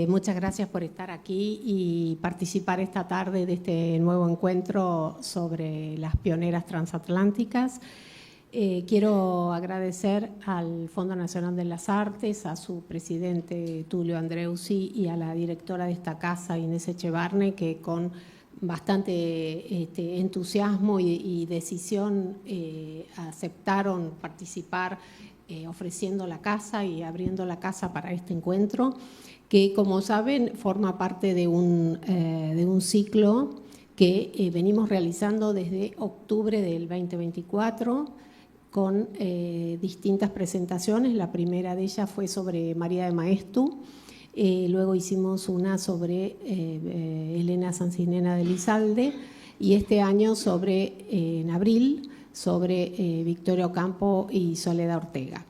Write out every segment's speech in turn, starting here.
Muchas gracias por estar aquí y participar esta tarde de este nuevo encuentro sobre las pioneras transatlánticas. Quiero agradecer al Fondo Nacional de las Artes, a su presidente Tulio Andreusi y a la directora de esta casa, Inés Echevarne, que con bastante entusiasmo y decisión aceptaron participar ofreciendo la casa y abriendo la casa para este encuentro, que, como saben, forma parte de un ciclo que venimos realizando desde octubre del 2024 con distintas presentaciones. La primera de ellas fue sobre María de Maestu, luego hicimos una sobre Elena Sancinena de Lizalde y este año en abril sobre Victoria Ocampo y Soledad Ortega.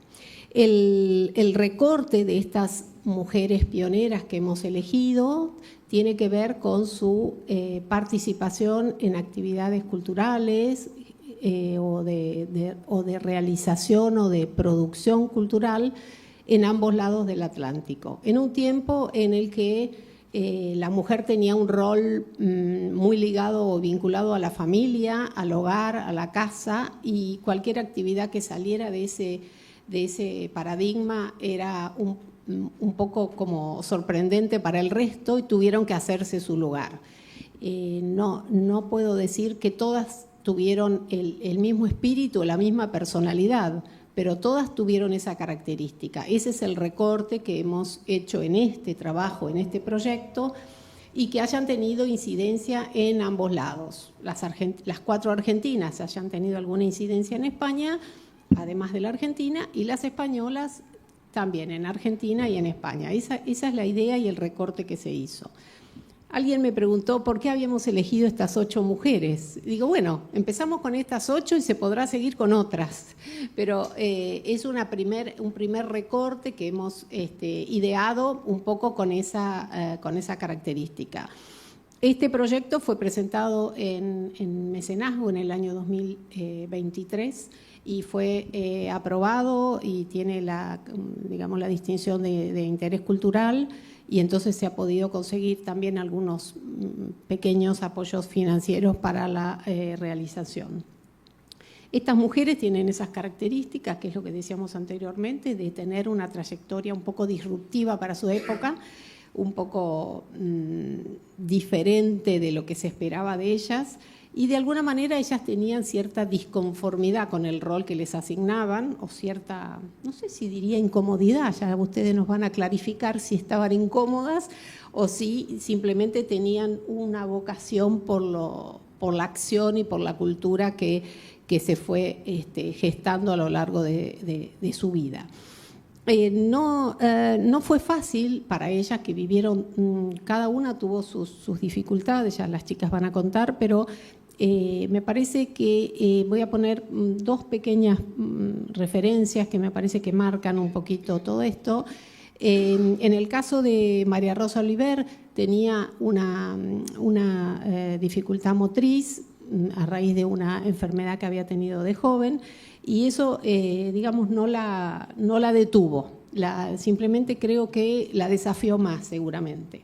El recorte de estas mujeres pioneras que hemos elegido tiene que ver con su participación en actividades culturales o de realización o de producción cultural en ambos lados del Atlántico, en un tiempo en el que la mujer tenía un rol muy ligado o vinculado a la familia, al hogar, a la casa, y cualquier actividad que saliera de ese paradigma era un poco como sorprendente para el resto y tuvieron que hacerse su lugar. No puedo decir que todas tuvieron el mismo espíritu, la misma personalidad, pero todas tuvieron esa característica. Ese es el recorte que hemos hecho en este trabajo, en este proyecto, y que hayan tenido incidencia en ambos lados. Las 4 argentinas hayan tenido alguna incidencia en España, además de la Argentina, y las españolas también en Argentina y en España. Esa es la idea y el recorte que se hizo. Alguien me preguntó por qué habíamos elegido estas 8 mujeres. Digo, bueno, empezamos con estas 8 y se podrá seguir con otras, pero es un primer recorte que hemos ideado un poco con esa característica. Este proyecto fue presentado en mecenazgo en el año 2023 y fue aprobado y tiene la distinción de interés cultural, y entonces se ha podido conseguir también algunos pequeños apoyos financieros para la realización. Estas mujeres tienen esas características, que es lo que decíamos anteriormente, de tener una trayectoria un poco disruptiva para su época, un poco diferente de lo que se esperaba de ellas, y de alguna manera ellas tenían cierta disconformidad con el rol que les asignaban, o cierta, no sé si diría incomodidad, ya ustedes nos van a clarificar si estaban incómodas o si simplemente tenían una vocación por la acción y por la cultura que se fue gestando a lo largo de su vida. No fue fácil para ellas, que vivieron, cada una tuvo sus dificultades, ya las chicas van a contar, pero me parece que voy a poner 2 pequeñas referencias que me parece que marcan un poquito todo esto. En el caso de María Rosa Oliver, tenía una dificultad motriz a raíz de una enfermedad que había tenido de joven, y eso, no la detuvo, simplemente creo que la desafió más seguramente.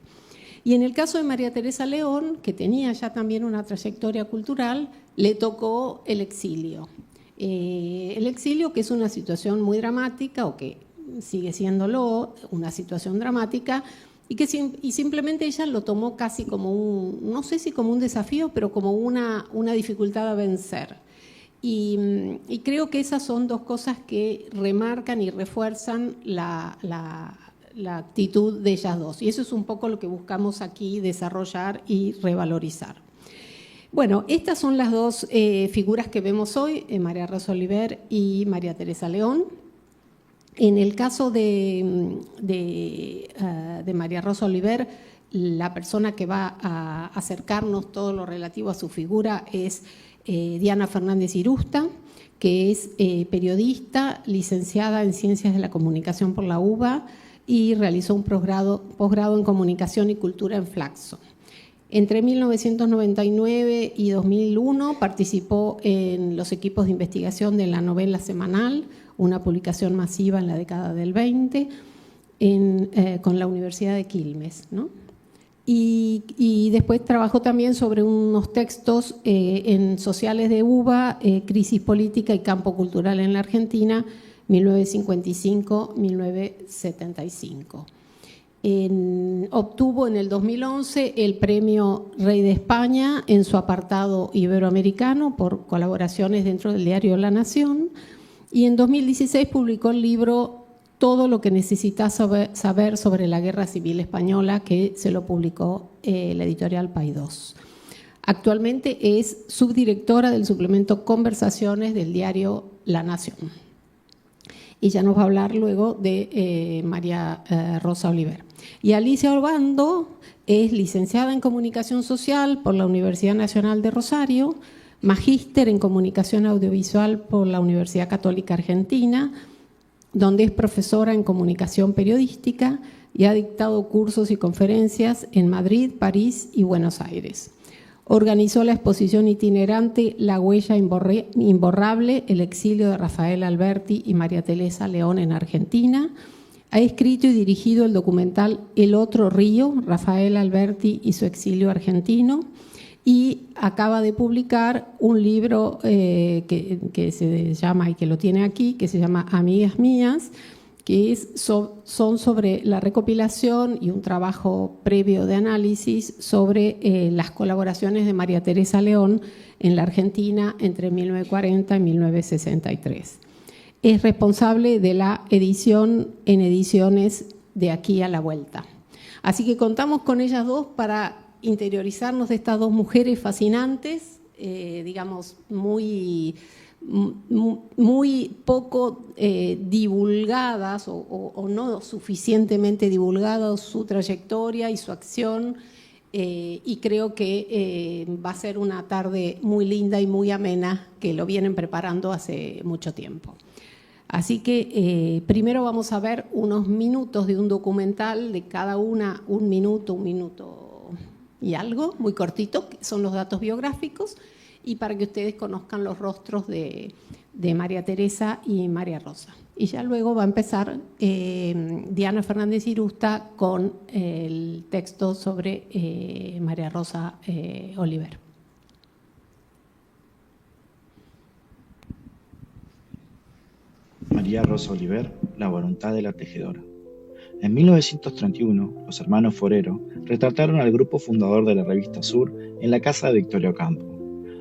Y en el caso de María Teresa León, que tenía ya también una trayectoria cultural, le tocó el exilio. El exilio, que es una situación muy dramática, o que sigue siéndolo, una situación dramática, y simplemente ella lo tomó casi como no sé si como un desafío, pero como una dificultad a vencer. Y creo que esas son 2 cosas que remarcan y refuerzan la actitud de ellas 2. Y eso es un poco lo que buscamos aquí desarrollar y revalorizar. Bueno, estas son las 2 figuras que vemos hoy, María Rosa Oliver y María Teresa León. En el caso de María Rosa Oliver, la persona que va a acercarnos todo lo relativo a su figura es Diana Fernández Irusta, que es periodista, licenciada en Ciencias de la Comunicación por la UBA y realizó un posgrado en Comunicación y Cultura en Flaxo. Entre 1999 y 2001 participó en los equipos de investigación de La Novela Semanal, una publicación masiva en la década del 20. con la Universidad de Quilmes, ¿no? Y después trabajó también sobre unos textos en Sociales de UBA, Crisis Política y Campo Cultural en la Argentina, 1955-1975. Obtuvo en el 2011 el Premio Rey de España en su apartado iberoamericano por colaboraciones dentro del diario La Nación, y en 2016 publicó el libro Todo lo que necesitas saber sobre la Guerra Civil Española, que se lo publicó la editorial Paidós. Actualmente es subdirectora del suplemento Conversaciones del diario La Nación. Ella nos va a hablar luego de María Rosa Oliver. Y Alicia Obando es licenciada en Comunicación Social por la Universidad Nacional de Rosario, magíster en Comunicación Audiovisual por la Universidad Católica Argentina, donde es profesora en Comunicación Periodística y ha dictado cursos y conferencias en Madrid, París y Buenos Aires. Organizó la exposición itinerante La huella imborrable, el exilio de Rafael Alberti y María Teresa León en Argentina. Ha escrito y dirigido el documental El otro río, Rafael Alberti y su exilio argentino. Y acaba de publicar un libro que se llama, y que lo tiene aquí, que se llama Amigas Mías, que son sobre la recopilación y un trabajo previo de análisis sobre las colaboraciones de María Teresa León en la Argentina entre 1940 y 1963. Es responsable de la edición en Ediciones de Aquí a la Vuelta. Así que contamos con ellas dos para interiorizarnos de estas dos mujeres fascinantes, digamos, muy poco divulgadas o no suficientemente divulgadas su trayectoria y su acción, y creo que va a ser una tarde muy linda y muy amena, que lo vienen preparando hace mucho tiempo. Así que primero vamos a ver unos minutos de un documental, de cada una un minuto y algo, muy cortito, que son los datos biográficos, y para que ustedes conozcan los rostros de María Teresa y María Rosa. Y ya luego va a empezar Diana Fernández Irusta con el texto sobre María Rosa Oliver. María Rosa Oliver, la voluntad de la tejedora. En 1931, los hermanos Forero retrataron al grupo fundador de la revista Sur en la casa de Victoria Ocampo.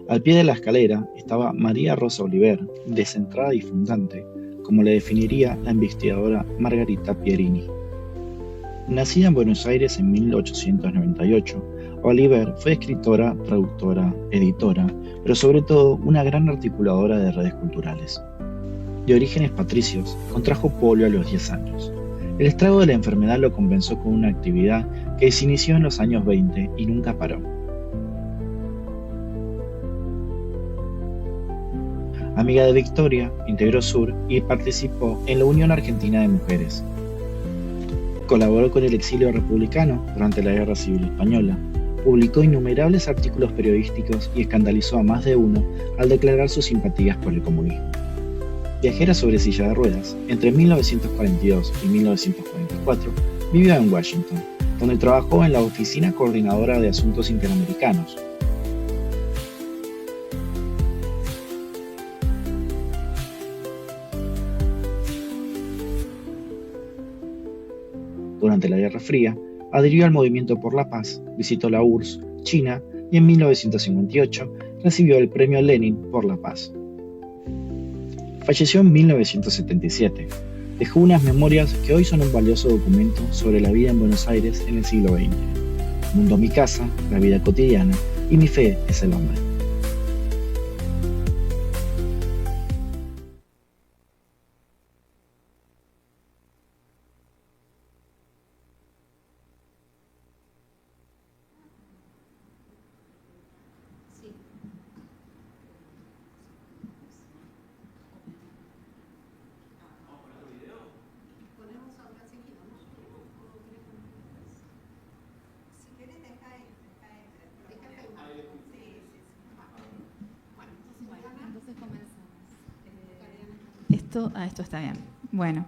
Al pie de la escalera estaba María Rosa Oliver, descentrada y fundante, como le definiría la investigadora Margarita Pierini. Nacida en Buenos Aires en 1898, Oliver fue escritora, traductora, editora, pero sobre todo una gran articuladora de redes culturales. De orígenes patricios, contrajo polio a los 10 años. El estrago de la enfermedad lo compensó con una actividad que se inició en los años 20 y nunca paró. Amiga de Victoria, integró Sur y participó en la Unión Argentina de Mujeres. Colaboró con el exilio republicano durante la Guerra Civil Española, publicó innumerables artículos periodísticos y escandalizó a más de uno al declarar sus simpatías por el comunismo. Viajera sobre silla de ruedas, entre 1942 y 1944 vivió en Washington, donde trabajó en la Oficina Coordinadora de Asuntos Interamericanos. Durante la Guerra Fría, adhirió al Movimiento por la Paz, visitó la URSS, China y en 1958 recibió el Premio Lenin por la Paz. Falleció en 1977. Dejó unas memorias que hoy son un valioso documento sobre la vida en Buenos Aires en el siglo XX. Mundo mi casa, la vida cotidiana y mi fe es el hombre. Esto está bien. Bueno,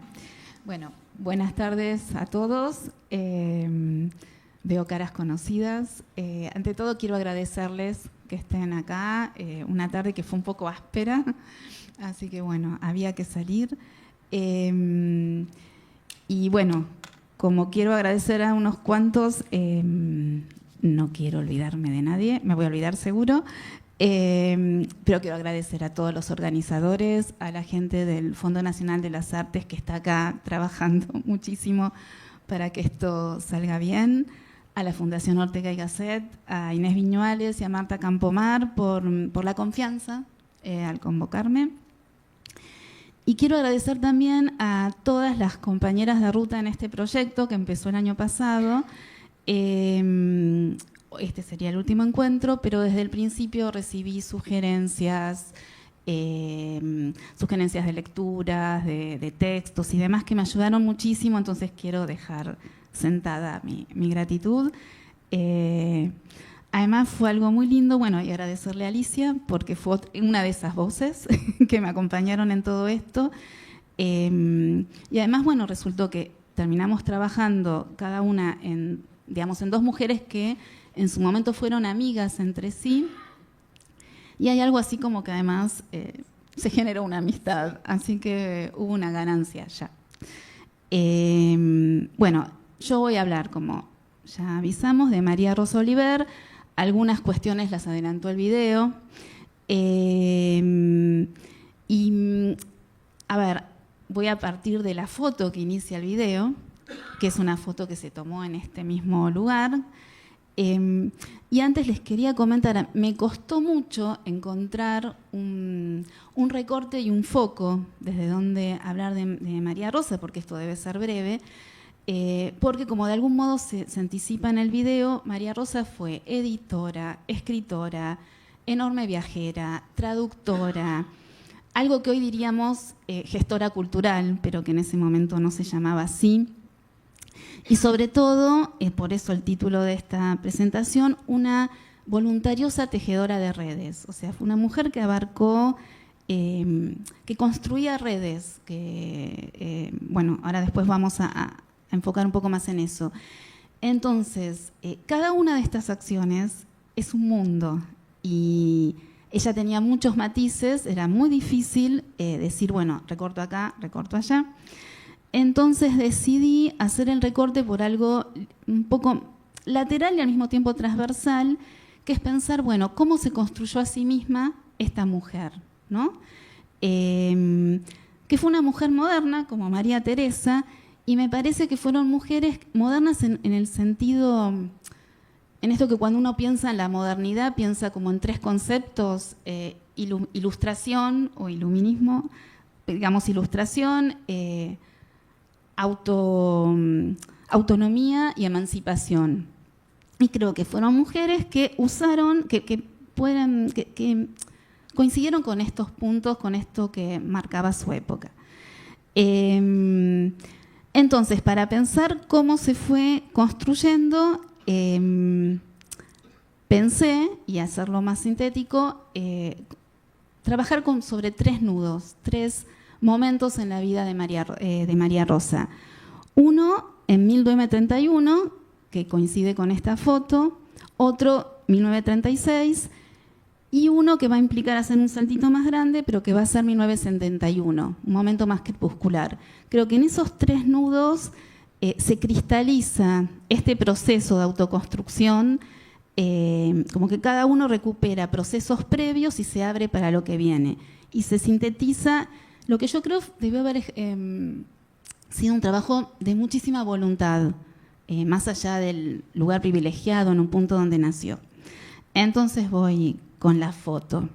buenas tardes a todos. Veo caras conocidas. Ante todo quiero agradecerles que estén acá, una tarde que fue un poco áspera, así que bueno, había que salir. Y bueno, como quiero agradecer a unos cuantos, no quiero olvidarme de nadie, me voy a olvidar seguro, pero quiero agradecer a todos los organizadores, a la gente del Fondo Nacional de las Artes que está acá trabajando muchísimo para que esto salga bien, a la Fundación Ortega y Gasset, a Inés Viñuales y a Marta Campomar por la confianza al convocarme. Y quiero agradecer también a todas las compañeras de ruta en este proyecto que empezó el año pasado. Este sería el último encuentro, pero desde el principio recibí sugerencias de lecturas, de textos y demás que me ayudaron muchísimo, entonces quiero dejar sentada mi gratitud. Además fue algo muy lindo, bueno, y agradecerle a Alicia porque fue una de esas voces que me acompañaron en todo esto. Y además, bueno, resultó que terminamos trabajando cada una en dos mujeres que en su momento fueron amigas entre sí. Y hay algo así como que además se generó una amistad, así que hubo una ganancia ya. Bueno, yo voy a hablar, como ya avisamos, de María Rosa Oliver. Algunas cuestiones las adelantó el video. A ver, voy a partir de la foto que inicia el video, que es una foto que se tomó en este mismo lugar. Y antes les quería comentar, me costó mucho encontrar un recorte y un foco desde donde hablar de María Rosa, porque esto debe ser breve, porque como de algún modo se anticipa en el video, María Rosa fue editora, escritora, enorme viajera, traductora, algo que hoy diríamos gestora cultural, pero que en ese momento no se llamaba así. Y sobre todo, por eso el título de esta presentación, una voluntariosa tejedora de redes. O sea, fue una mujer que abarcó, que construía redes, que, bueno, ahora después vamos a enfocar un poco más en eso. Entonces, cada una de estas acciones es un mundo y ella tenía muchos matices, era muy difícil decir, bueno, recorto acá, recorto allá. Entonces decidí hacer el recorte por algo un poco lateral y al mismo tiempo transversal, que es pensar, bueno, cómo se construyó a sí misma esta mujer, ¿no? Que fue una mujer moderna, como María Teresa, y me parece que fueron mujeres modernas en el sentido, en esto que cuando uno piensa en la modernidad, piensa como en tres conceptos, ilustración o iluminismo, digamos ilustración, autonomía y emancipación. Y creo que fueron mujeres que usaron, que coincidieron con estos puntos, con esto que marcaba su época. Entonces, para pensar cómo se fue construyendo, pensé, y hacerlo más sintético, trabajar sobre tres nudos, tres momentos en la vida de María Rosa. Uno, en 1931, que coincide con esta foto, otro, 1936, y uno que va a implicar hacer un saltito más grande, pero que va a ser 1971, un momento más crepuscular. Creo que en esos tres nudos se cristaliza este proceso de autoconstrucción, como que cada uno recupera procesos previos y se abre para lo que viene. Y se sintetiza lo que yo creo debió haber sido un trabajo de muchísima voluntad, más allá del lugar privilegiado, en un punto donde nació. Entonces voy con la foto.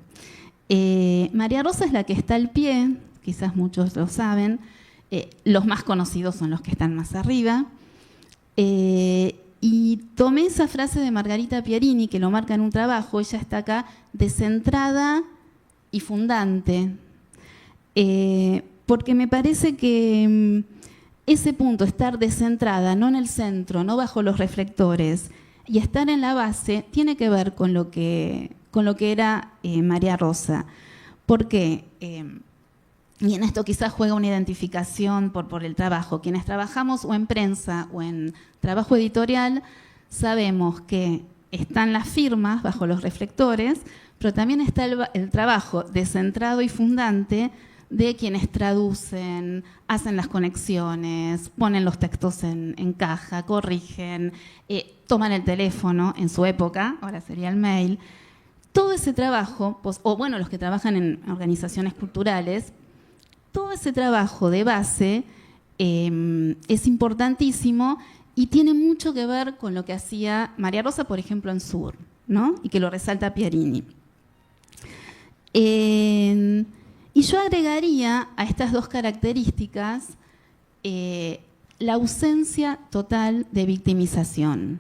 María Rosa es la que está al pie, quizás muchos lo saben, los más conocidos son los que están más arriba, y tomé esa frase de Margarita Pierini, que lo marca en un trabajo, ella está acá, descentrada y fundante, porque me parece que ese punto, estar descentrada, no en el centro, no bajo los reflectores, y estar en la base, tiene que ver con lo que era María Rosa. ¿Por qué? y en esto quizás juega una identificación por el trabajo. Quienes trabajamos o en prensa o en trabajo editorial, sabemos que están las firmas bajo los reflectores, pero también está el trabajo descentrado y fundante de quienes traducen, hacen las conexiones, ponen los textos en caja, corrigen, toman el teléfono en su época, ahora sería el mail. Todo ese trabajo, o bueno, los que trabajan en organizaciones culturales, todo ese trabajo de base es importantísimo y tiene mucho que ver con lo que hacía María Rosa, por ejemplo, en Sur, ¿no? Y que lo resalta Pierini. Y yo agregaría a estas dos características la ausencia total de victimización.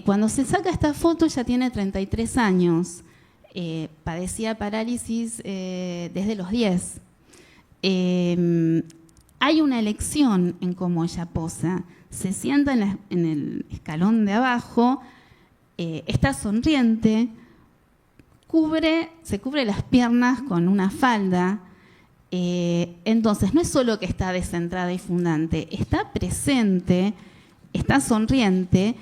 Cuando se saca esta foto, ella tiene 33 años, padecía parálisis desde los 10. Hay una elección en cómo ella posa. Se sienta en el escalón de abajo, está sonriente, se cubre las piernas con una falda. Entonces, no es solo que está descentrada y fundante, está presente, está sonriente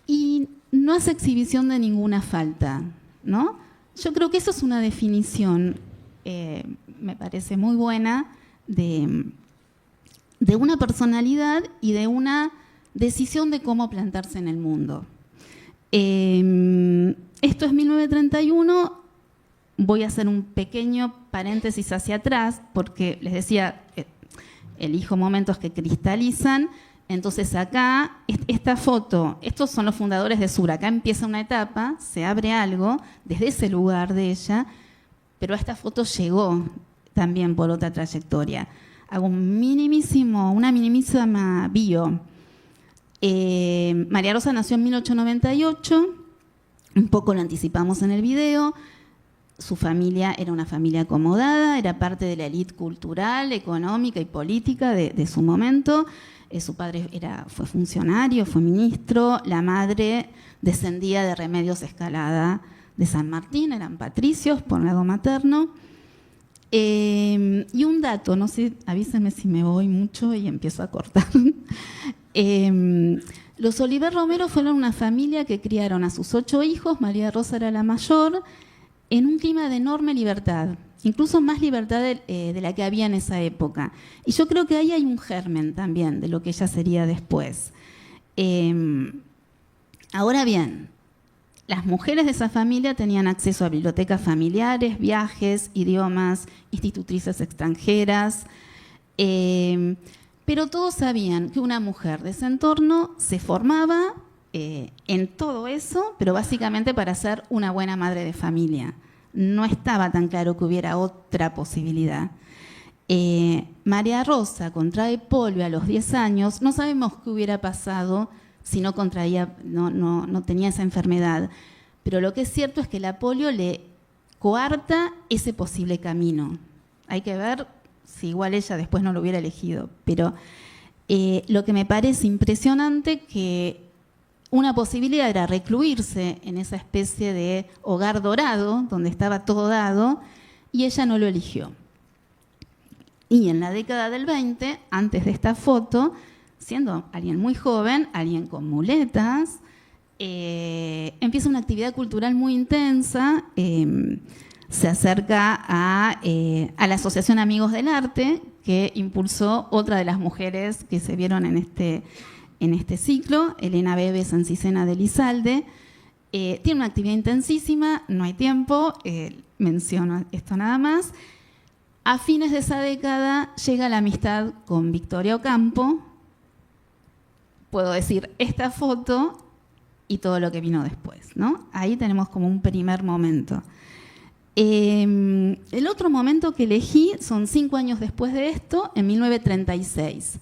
y no hace exhibición de ninguna falta, ¿no? Yo creo que eso es una definición, me parece muy buena, de una personalidad y de una decisión de cómo plantarse en el mundo. Esto es 1931, voy a hacer un pequeño paréntesis hacia atrás, porque les decía, elijo momentos que cristalizan. Entonces acá, esta foto, estos son los fundadores de Sur, acá empieza una etapa, se abre algo desde ese lugar de ella, pero esta foto llegó también por otra trayectoria. Hago una minimísima bio. María Rosa nació en 1898, un poco lo anticipamos en el video. Su familia era una familia acomodada, era parte de la élite cultural, económica y política de su momento. Su padre fue funcionario, fue ministro, la madre descendía de Remedios Escalada de San Martín, eran patricios por lado materno. Y un dato, no sé, avísenme si me voy mucho y empiezo a cortar. Los Oliver Romero fueron una familia que criaron a sus 8 hijos, María Rosa era la mayor, en un clima de enorme libertad, incluso más libertad de la que había en esa época. Y yo creo que ahí hay un germen también de lo que ella sería después. Ahora bien, las mujeres de esa familia tenían acceso a bibliotecas familiares, viajes, idiomas, institutrices extranjeras, pero todos sabían que una mujer de ese entorno se formaba en todo eso, pero básicamente para ser una buena madre de familia. No estaba tan claro que hubiera otra posibilidad. María Rosa contrae polio a los 10 años, no sabemos qué hubiera pasado si no contraía, no tenía esa enfermedad, pero lo que es cierto es que la polio le coarta ese posible camino. Hay que ver si igual ella después no lo hubiera elegido, pero lo que me parece impresionante que una posibilidad era recluirse en esa especie de hogar dorado, donde estaba todo dado, y ella no lo eligió. Y en la década del 20, antes de esta foto, siendo alguien muy joven, alguien con muletas, empieza una actividad cultural muy intensa, se acerca a la Asociación Amigos del Arte, que impulsó otra de las mujeres que se vieron en este ciclo, Elena Bebe Sancicena de Elizalde. Tiene una actividad intensísima, no hay tiempo, menciono esto nada más. A fines de esa década llega la amistad con Victoria Ocampo. Puedo decir esta foto y todo lo que vino después, ¿no? Ahí tenemos como un primer momento. El otro momento que elegí son 5 años después de esto, en 1936.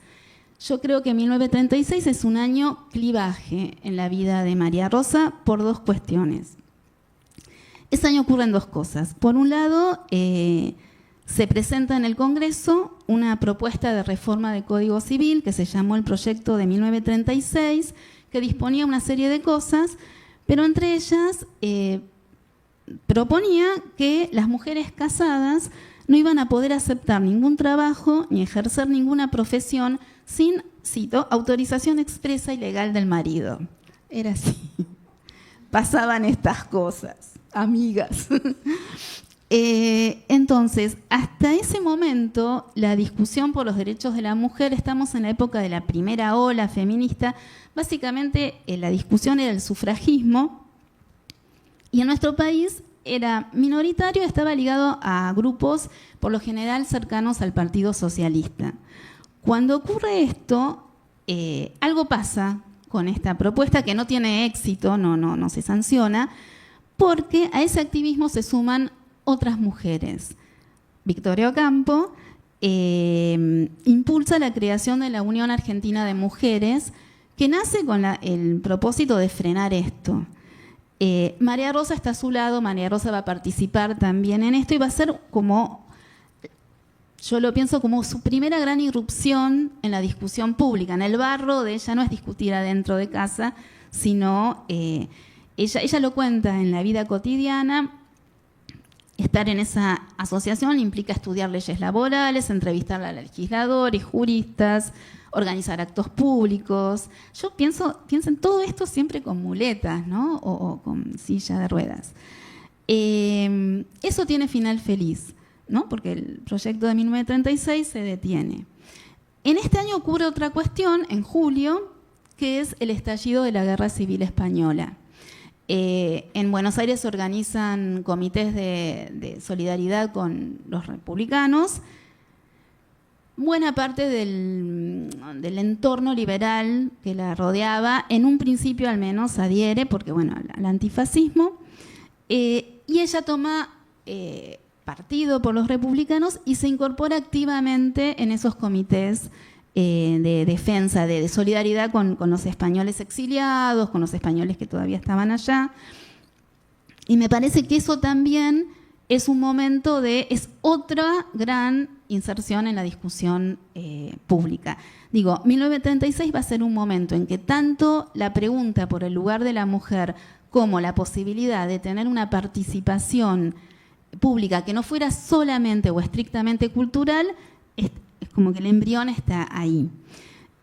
Yo creo que 1936 es un año clivaje en la vida de María Rosa por 2 cuestiones. Ese año ocurren 2 cosas. Por un lado, se presenta en el Congreso una propuesta de reforma del Código Civil que se llamó el Proyecto de 1936, que disponía una serie de cosas, pero entre ellas proponía que las mujeres casadas no iban a poder aceptar ningún trabajo ni ejercer ninguna profesión sin, cito, autorización expresa y legal del marido. Era así. Pasaban estas cosas, amigas. Entonces, hasta ese momento, la discusión por los derechos de la mujer, estamos en la época de la primera ola feminista, básicamente la discusión era el sufragismo, y en nuestro país era minoritario, estaba ligado a grupos, por lo general, cercanos al Partido Socialista. Cuando ocurre esto, algo pasa con esta propuesta que no tiene éxito, no se sanciona, porque a ese activismo se suman otras mujeres. Victoria Ocampo impulsa la creación de la Unión Argentina de Mujeres, que nace con el propósito de frenar esto. María Rosa está a su lado, María Rosa va a participar también en esto y va a ser como, yo lo pienso como su primera gran irrupción en la discusión pública. En el barro de ella no es discutir adentro de casa, sino ella lo cuenta en la vida cotidiana. Estar en esa asociación implica estudiar leyes laborales, entrevistar a legisladores, juristas, organizar actos públicos. Yo pienso en todo esto siempre con muletas, ¿no? O con silla de ruedas. Eso tiene final feliz, ¿no? Porque el proyecto de 1936 se detiene. En este año ocurre otra cuestión, en julio, que es el estallido de la Guerra Civil Española. En Buenos Aires se organizan comités de solidaridad con los republicanos. Buena parte del entorno liberal que la rodeaba, en un principio al menos adhiere, porque bueno, al antifascismo, y ella toma partido por los republicanos y se incorpora activamente en esos comités de defensa, de solidaridad con los españoles exiliados, con los españoles que todavía estaban allá. Y me parece que eso también es un momento es otra gran inserción en la discusión pública. Digo, 1936 va a ser un momento en que tanto la pregunta por el lugar de la mujer como la posibilidad de tener una participación pública que no fuera solamente o estrictamente cultural, es como que el embrión está ahí.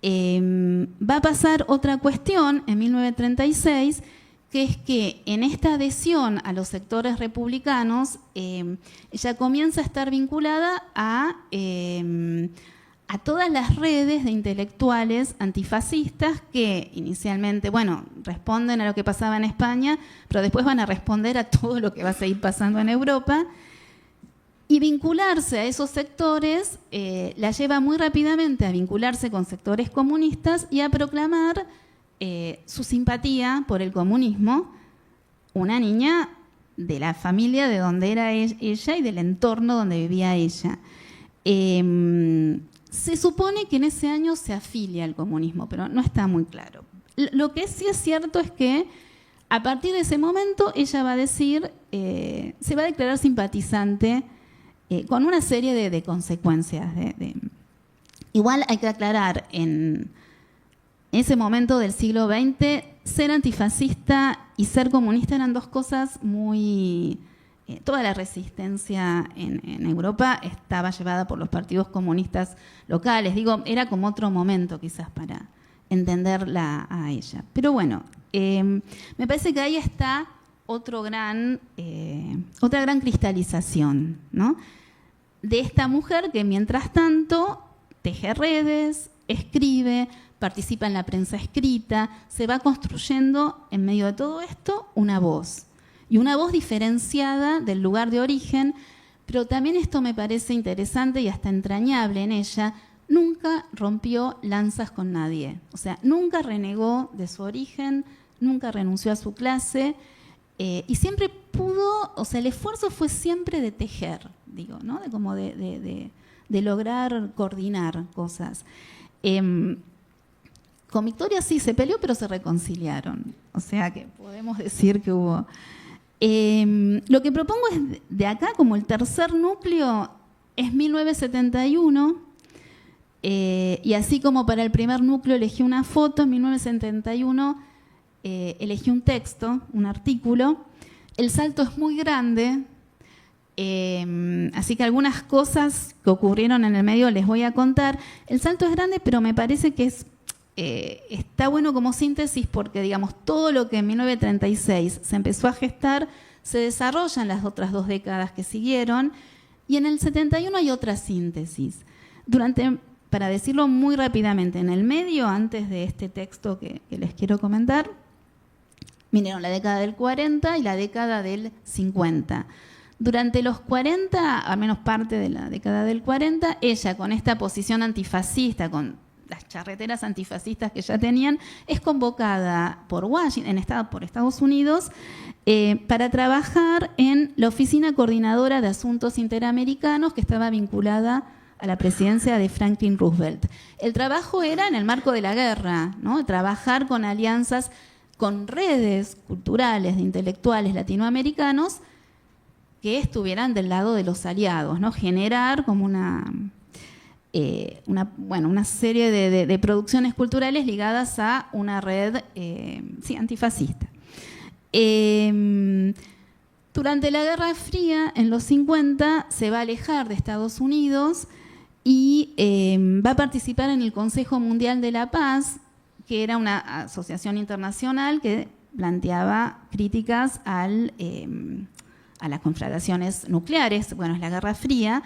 Va a pasar otra cuestión en 1936, que es que en esta adhesión a los sectores republicanos, ella comienza a estar vinculada a todas las redes de intelectuales antifascistas que inicialmente, bueno, responden a lo que pasaba en España, pero después van a responder a todo lo que va a seguir pasando en Europa. Y vincularse a esos sectores la lleva muy rápidamente a vincularse con sectores comunistas y a proclamar su simpatía por el comunismo, una niña de la familia de donde era ella y del entorno donde vivía ella. Se supone que en ese año se afilia al comunismo, pero no está muy claro. Lo que sí es cierto es que a partir de ese momento ella va a decir, se va a declarar simpatizante con una serie de consecuencias. Igual hay que aclarar, en ese momento del siglo XX, ser antifascista y ser comunista eran dos cosas muy... toda la resistencia en Europa estaba llevada por los partidos comunistas locales. Digo, era como otro momento quizás para entenderla a ella. Pero bueno, me parece que ahí está otra gran cristalización, ¿no? De esta mujer que mientras tanto teje redes, escribe, participa en la prensa escrita, se va construyendo en medio de todo esto una voz. Y una voz diferenciada del lugar de origen, pero también esto me parece interesante y hasta entrañable en ella, nunca rompió lanzas con nadie. O sea, nunca renegó de su origen, nunca renunció a su clase, y siempre pudo, o sea, el esfuerzo fue siempre de tejer, digo, ¿no? De lograr coordinar cosas. Con Victoria sí se peleó, pero se reconciliaron. O sea que podemos decir que hubo... lo que propongo es de acá, como el tercer núcleo, es 1971, y así como para el primer núcleo elegí una foto, en 1971 elegí un texto, un artículo. El salto es muy grande, Así que algunas cosas que ocurrieron en el medio les voy a contar. El salto es grande, pero me parece que está bueno como síntesis porque, digamos, todo lo que en 1936 se empezó a gestar se desarrolla en las otras 2 décadas que siguieron, y en el 71 hay otra síntesis. Para decirlo muy rápidamente, en el medio, antes de este texto que les quiero comentar, vinieron la década del 40 y la década del 50. Durante los 40, al menos parte de la década del 40, ella, con esta posición antifascista, con las charreteras antifascistas que ya tenían, es convocada por Washington, por Estados Unidos, para trabajar en la Oficina Coordinadora de Asuntos Interamericanos, que estaba vinculada a la presidencia de Franklin Roosevelt. El trabajo era en el marco de la guerra, ¿no? Trabajar con alianzas, con redes culturales de intelectuales latinoamericanos que estuvieran del lado de los aliados, ¿no? Generar como una serie de producciones culturales ligadas a una red antifascista. Durante la Guerra Fría, en los 50, se va a alejar de Estados Unidos y va a participar en el Consejo Mundial de la Paz, que era una asociación internacional que planteaba críticas a las conflagraciones nucleares. Bueno, es la Guerra Fría.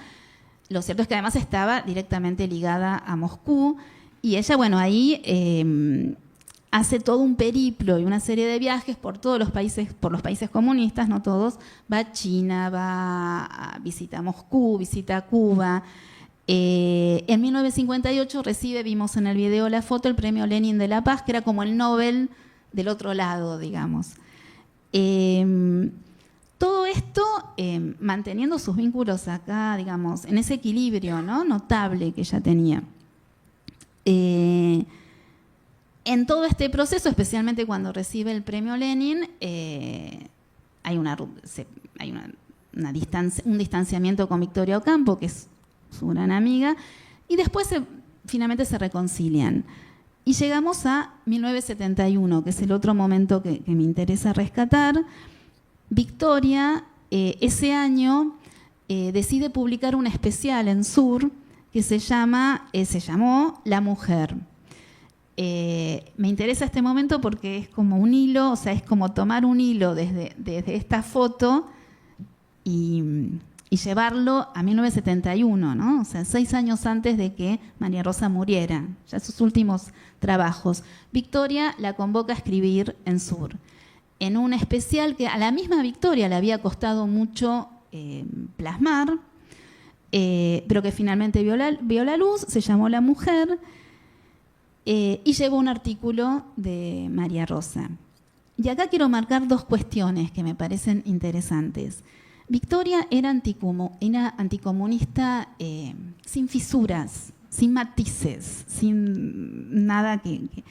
Lo cierto es que además estaba directamente ligada a Moscú, y ella, bueno, ahí hace todo un periplo y una serie de viajes por los países comunistas, no todos. Va a China, visita Moscú, visita Cuba. En 1958 vimos en el video la foto, el Premio Lenin de la Paz, que era como el Nobel del otro lado, digamos. Todo esto manteniendo sus vínculos acá, digamos, en ese equilibrio, ¿no?, notable que ella tenía. En todo este proceso, especialmente cuando recibe el Premio Lenin, hay un distanciamiento con Victoria Ocampo, que es su gran amiga, y después finalmente se reconcilian. Y llegamos a 1971, que es el otro momento que me interesa rescatar. Victoria, ese año, decide publicar un especial en Sur que se llamó La Mujer. Me interesa este momento porque es como un hilo, o sea, es como tomar un hilo desde esta foto y llevarlo a 1971, ¿no? O sea, 6 años antes de que María Rosa muriera, ya sus últimos trabajos. Victoria la convoca a escribir en Sur, en un especial que a la misma Victoria le había costado mucho plasmar, pero que finalmente vio la luz, se llamó La Mujer, y llevó un artículo de María Rosa. Y acá quiero marcar 2 cuestiones que me parecen interesantes. Victoria era anticomunista sin fisuras, sin matices, sin nada Y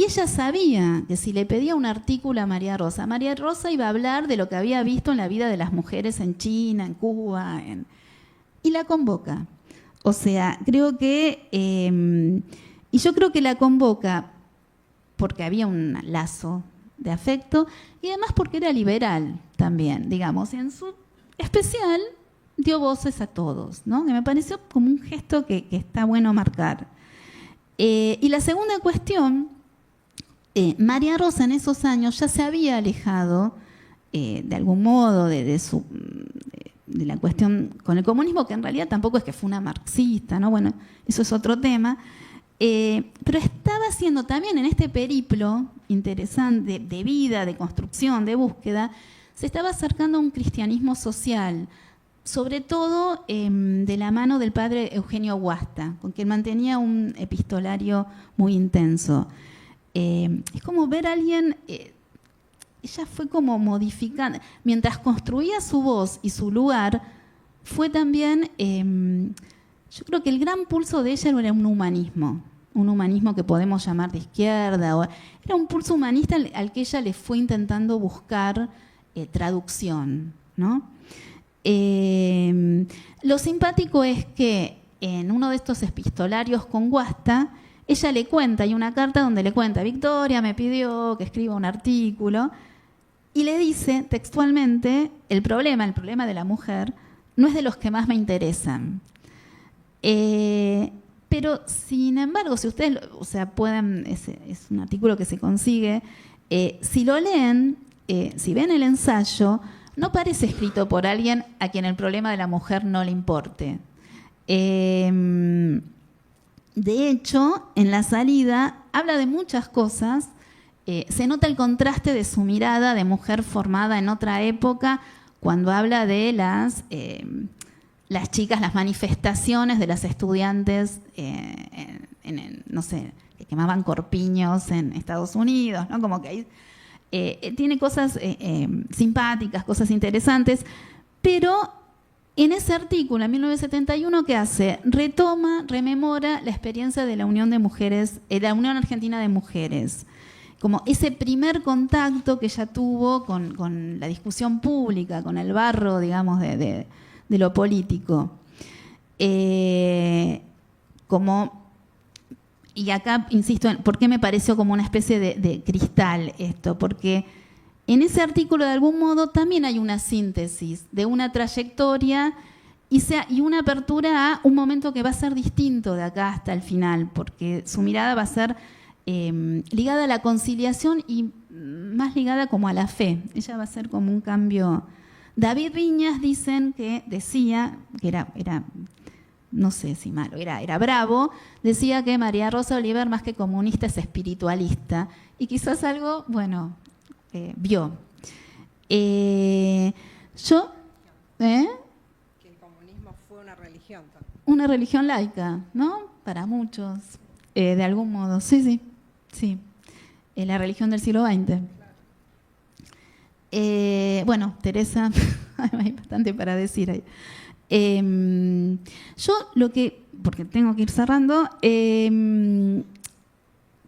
ella sabía que si le pedía un artículo a María Rosa iba a hablar de lo que había visto en la vida de las mujeres en China, en Cuba, y la convoca. O sea, creo que... y yo creo que la convoca porque había un lazo de afecto y además porque era liberal también, digamos. En su especial dio voces a todos, ¿no? Que me pareció como un gesto que está bueno marcar. Y la segunda cuestión, María Rosa en esos años ya se había alejado de algún modo de la cuestión con el comunismo, que en realidad tampoco es que fue una marxista, ¿no? Bueno, eso es otro tema. Pero estaba haciendo también en este periplo interesante de vida, de construcción, de búsqueda, se estaba acercando a un cristianismo social, sobre todo de la mano del padre Eugenio Guasta, con quien mantenía un epistolario muy intenso. Es como ver a alguien, ella fue como modificando, mientras construía su voz y su lugar, fue también... yo creo que el gran pulso de ella era un humanismo que podemos llamar de izquierda. Era un pulso humanista al que ella le fue intentando buscar traducción, ¿no? Lo simpático es que en uno de estos epistolarios con Guasta, ella le cuenta, hay una carta donde le cuenta, Victoria me pidió que escriba un artículo, y le dice textualmente, el problema de la mujer, no es de los que más me interesan. Pero, sin embargo, si ustedes, pueden, es un artículo que se consigue, si lo leen, si ven el ensayo, no parece escrito por alguien a quien el problema de la mujer no le importe. De hecho, en la salida habla de muchas cosas. Se nota el contraste de su mirada de mujer formada en otra época cuando habla de las chicas, las manifestaciones de las estudiantes, no sé, que quemaban corpiños en Estados Unidos, ¿no? Como que tiene cosas simpáticas, cosas interesantes, pero en ese artículo, en 1971, ¿qué hace? Rememora la experiencia de la Unión de Mujeres, la Unión Argentina de Mujeres, como ese primer contacto que ella tuvo con la discusión pública, con el barro, digamos, de lo político. Y acá insisto, ¿por qué me pareció como una especie de cristal esto? Porque en ese artículo, de algún modo, también hay una síntesis de una trayectoria y una apertura a un momento que va a ser distinto de acá hasta el final, porque su mirada va a ser ligada a la conciliación y más ligada como a la fe. Ella va a ser como un cambio. David Viñas decía que era no sé si malo, era bravo, decía que María Rosa Oliver, más que comunista, es espiritualista. Y quizás algo, bueno, vio. Que el comunismo fue una religión también. Una religión laica, ¿no? Para muchos, de algún modo. Sí. La religión del siglo XX. Bueno, Teresa, hay bastante para decir ahí. Yo porque tengo que ir cerrando,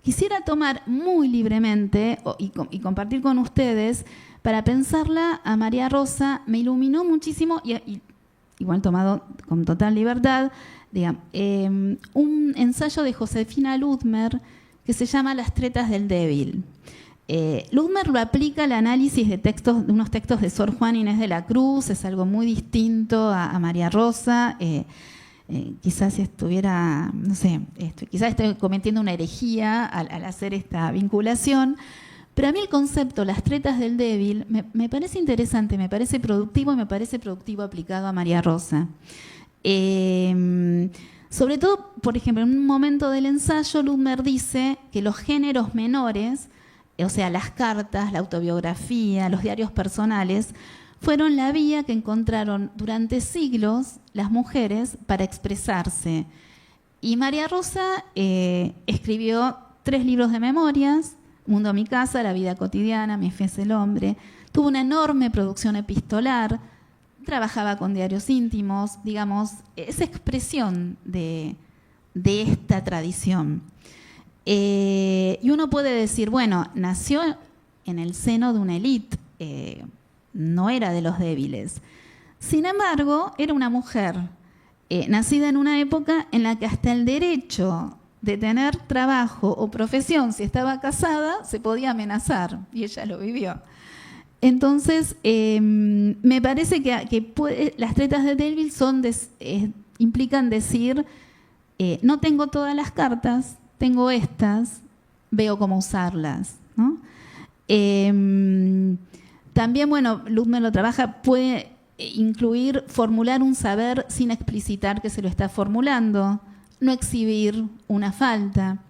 quisiera tomar muy libremente y compartir con ustedes, para pensarla a María Rosa, me iluminó muchísimo, y igual tomado con total libertad, digamos, un ensayo de Josefina Ludmer que se llama Las tretas del débil. Ludmer lo aplica al análisis de unos textos de Sor Juana Inés de la Cruz, es algo muy distinto a María Rosa. Quizás estuviera, no sé, quizás estoy cometiendo una herejía al hacer esta vinculación, pero a mí el concepto, las tretas del débil, me parece interesante, me parece productivo y me parece productivo aplicado a María Rosa. Sobre todo, por ejemplo, en un momento del ensayo, Ludmer dice que los géneros menores, o sea, las cartas, la autobiografía, los diarios personales, fueron la vía que encontraron durante siglos las mujeres para expresarse. Y María Rosa escribió 3 libros de memorias: Mundo, mi casa, La vida cotidiana, Mi fe es el hombre. Tuvo una enorme producción epistolar, trabajaba con diarios íntimos, digamos, esa expresión de esta tradición. Y uno puede decir, bueno, nació en el seno de una élite, no era de los débiles. Sin embargo, era una mujer nacida en una época en la que hasta el derecho de tener trabajo o profesión, si estaba casada, se podía amenazar, y ella lo vivió. Entonces, me parece que las tretas de débil implican decir, no tengo todas las cartas, tengo estas, veo cómo usarlas, ¿no? También, bueno, Ludmer lo trabaja, puede incluir formular un saber sin explicitar que se lo está formulando, no exhibir una falta,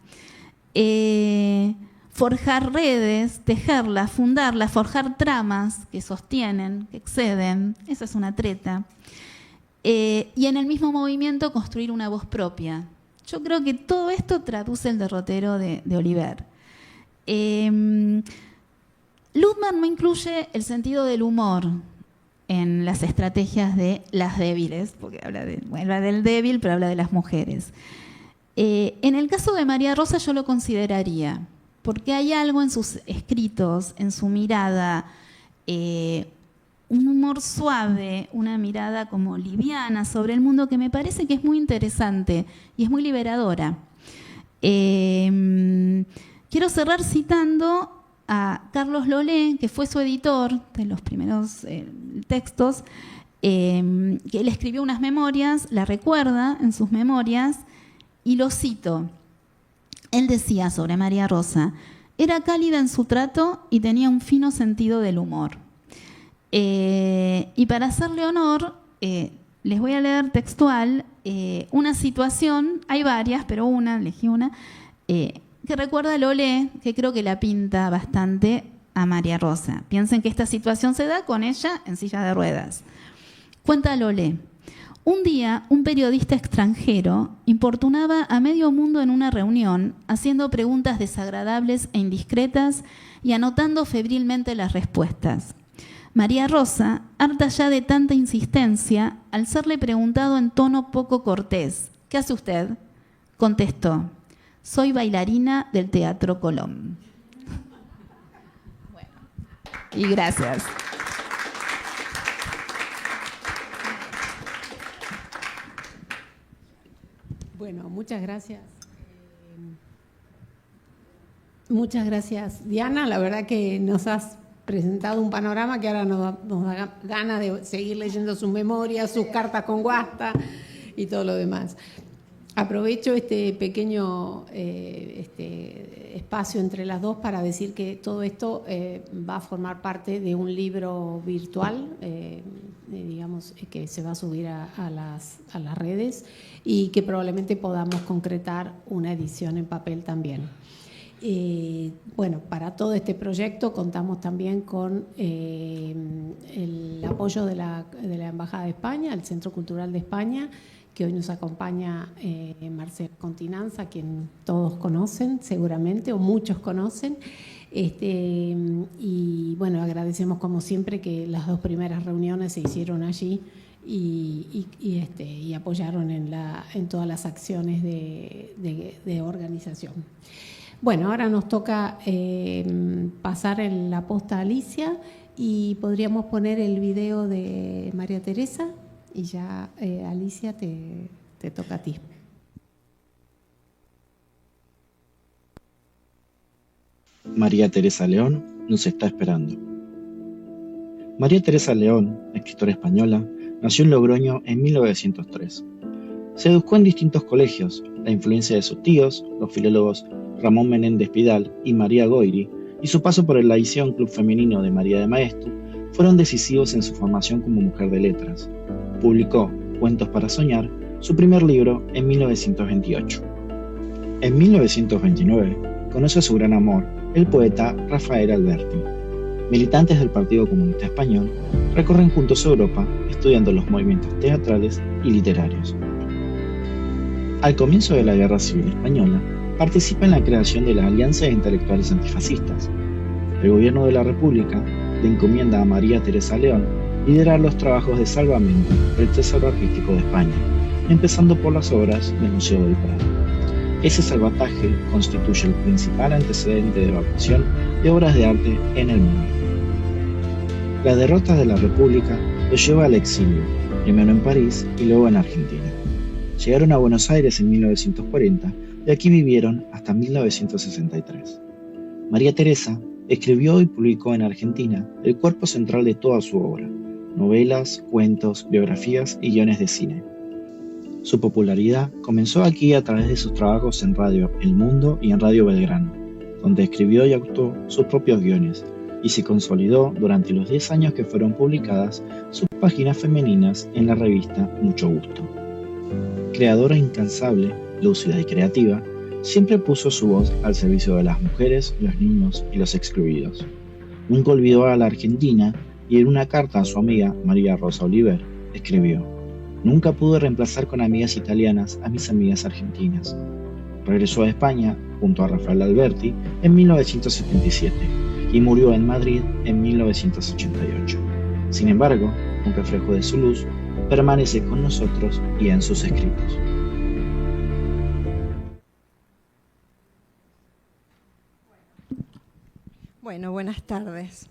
forjar redes, tejerlas, fundarlas, forjar tramas que sostienen, que exceden, esa es una treta. Y en el mismo movimiento construir una voz propia. Yo creo que todo esto traduce el derrotero de Oliver. Ludmer no incluye el sentido del humor en las estrategias de las débiles, porque habla del débil, pero habla de las mujeres. En el caso de María Rosa yo lo consideraría, porque hay algo en sus escritos, en su mirada, un humor suave, una mirada como liviana sobre el mundo que me parece que es muy interesante y es muy liberadora. Quiero cerrar citando a Carlos Lolé, que fue su editor de los primeros textos, que él escribió unas memorias, la recuerda en sus memorias, y lo cito. Él decía sobre María Rosa: era cálida en su trato y tenía un fino sentido del humor. Y para hacerle honor, les voy a leer textual una situación, hay varias, pero elegí una, que recuerda a Lolé, que creo que la pinta bastante a María Rosa. Piensen que esta situación se da con ella en silla de ruedas. Cuenta Lolé: un día, un periodista extranjero importunaba a medio mundo en una reunión, haciendo preguntas desagradables e indiscretas y anotando febrilmente las respuestas. María Rosa, harta ya de tanta insistencia, al serle preguntado en tono poco cortés: ¿qué hace usted?, contestó: soy bailarina del Teatro Colón. Bueno, y gracias. Bueno, muchas gracias. Muchas gracias, Diana. La verdad que nos has presentado un panorama que ahora nos da ganas de seguir leyendo sus memorias, sus cartas con Guasta y todo lo demás. Aprovecho este pequeño espacio entre las dos para decir que todo esto va a formar parte de un libro virtual, digamos, que se va a subir a las redes y que probablemente podamos concretar una edición en papel también. Bueno, para todo este proyecto contamos también con el apoyo de la Embajada de España, el Centro Cultural de España, que hoy nos acompaña Marcela Continanza, a quien todos conocen seguramente, o muchos conocen. Y bueno, agradecemos como siempre que las dos primeras reuniones se hicieron allí y apoyaron en todas las acciones de organización. Bueno, ahora nos toca pasar en la posta a Alicia y podríamos poner el video de María Teresa y ya, Alicia, te toca a ti. María Teresa León nos está esperando. María Teresa León, escritora española, nació en Logroño en 1903. Se educó en distintos colegios. La influencia de sus tíos, los filólogos Ramón Menéndez Pidal y María Goiri, y su paso por el Laición Club Femenino de María de Maeztu, fueron decisivos en su formación como mujer de letras. Publicó Cuentos para Soñar, su primer libro, en 1928. En 1929 conoce a su gran amor, el poeta Rafael Alberti. Militantes del Partido Comunista Español recorren juntos Europa estudiando los movimientos teatrales y literarios. Al comienzo de la Guerra Civil Española, participa en la creación de la Alianza de Intelectuales Antifascistas. El gobierno de la República le encomienda a María Teresa León liderar los trabajos de salvamento del Tesoro Artístico de España, empezando por las obras del Museo del Prado. Ese salvataje constituye el principal antecedente de evacuación de obras de arte en el mundo. La derrota de la República lo lleva al exilio, primero en París y luego en Argentina. Llegaron a Buenos Aires en 1940 y aquí vivieron hasta 1963. María Teresa escribió y publicó en Argentina el cuerpo central de toda su obra: novelas, cuentos, biografías y guiones de cine. Su popularidad comenzó aquí a través de sus trabajos en Radio El Mundo y en Radio Belgrano, donde escribió y actuó sus propios guiones, y se consolidó durante los 10 años que fueron publicadas sus páginas femeninas en la revista Mucho Gusto. Creadora incansable, lúcida y creativa, siempre puso su voz al servicio de las mujeres, los niños y los excluidos. Nunca olvidó a la Argentina y en una carta a su amiga María Rosa Oliver escribió: «Nunca pude reemplazar con amigas italianas a mis amigas argentinas». Regresó a España junto a Rafael Alberti en 1977 y murió en Madrid en 1988. Sin embargo, un reflejo de su luz permanece con nosotros y en sus escritos. Bueno, buenas tardes.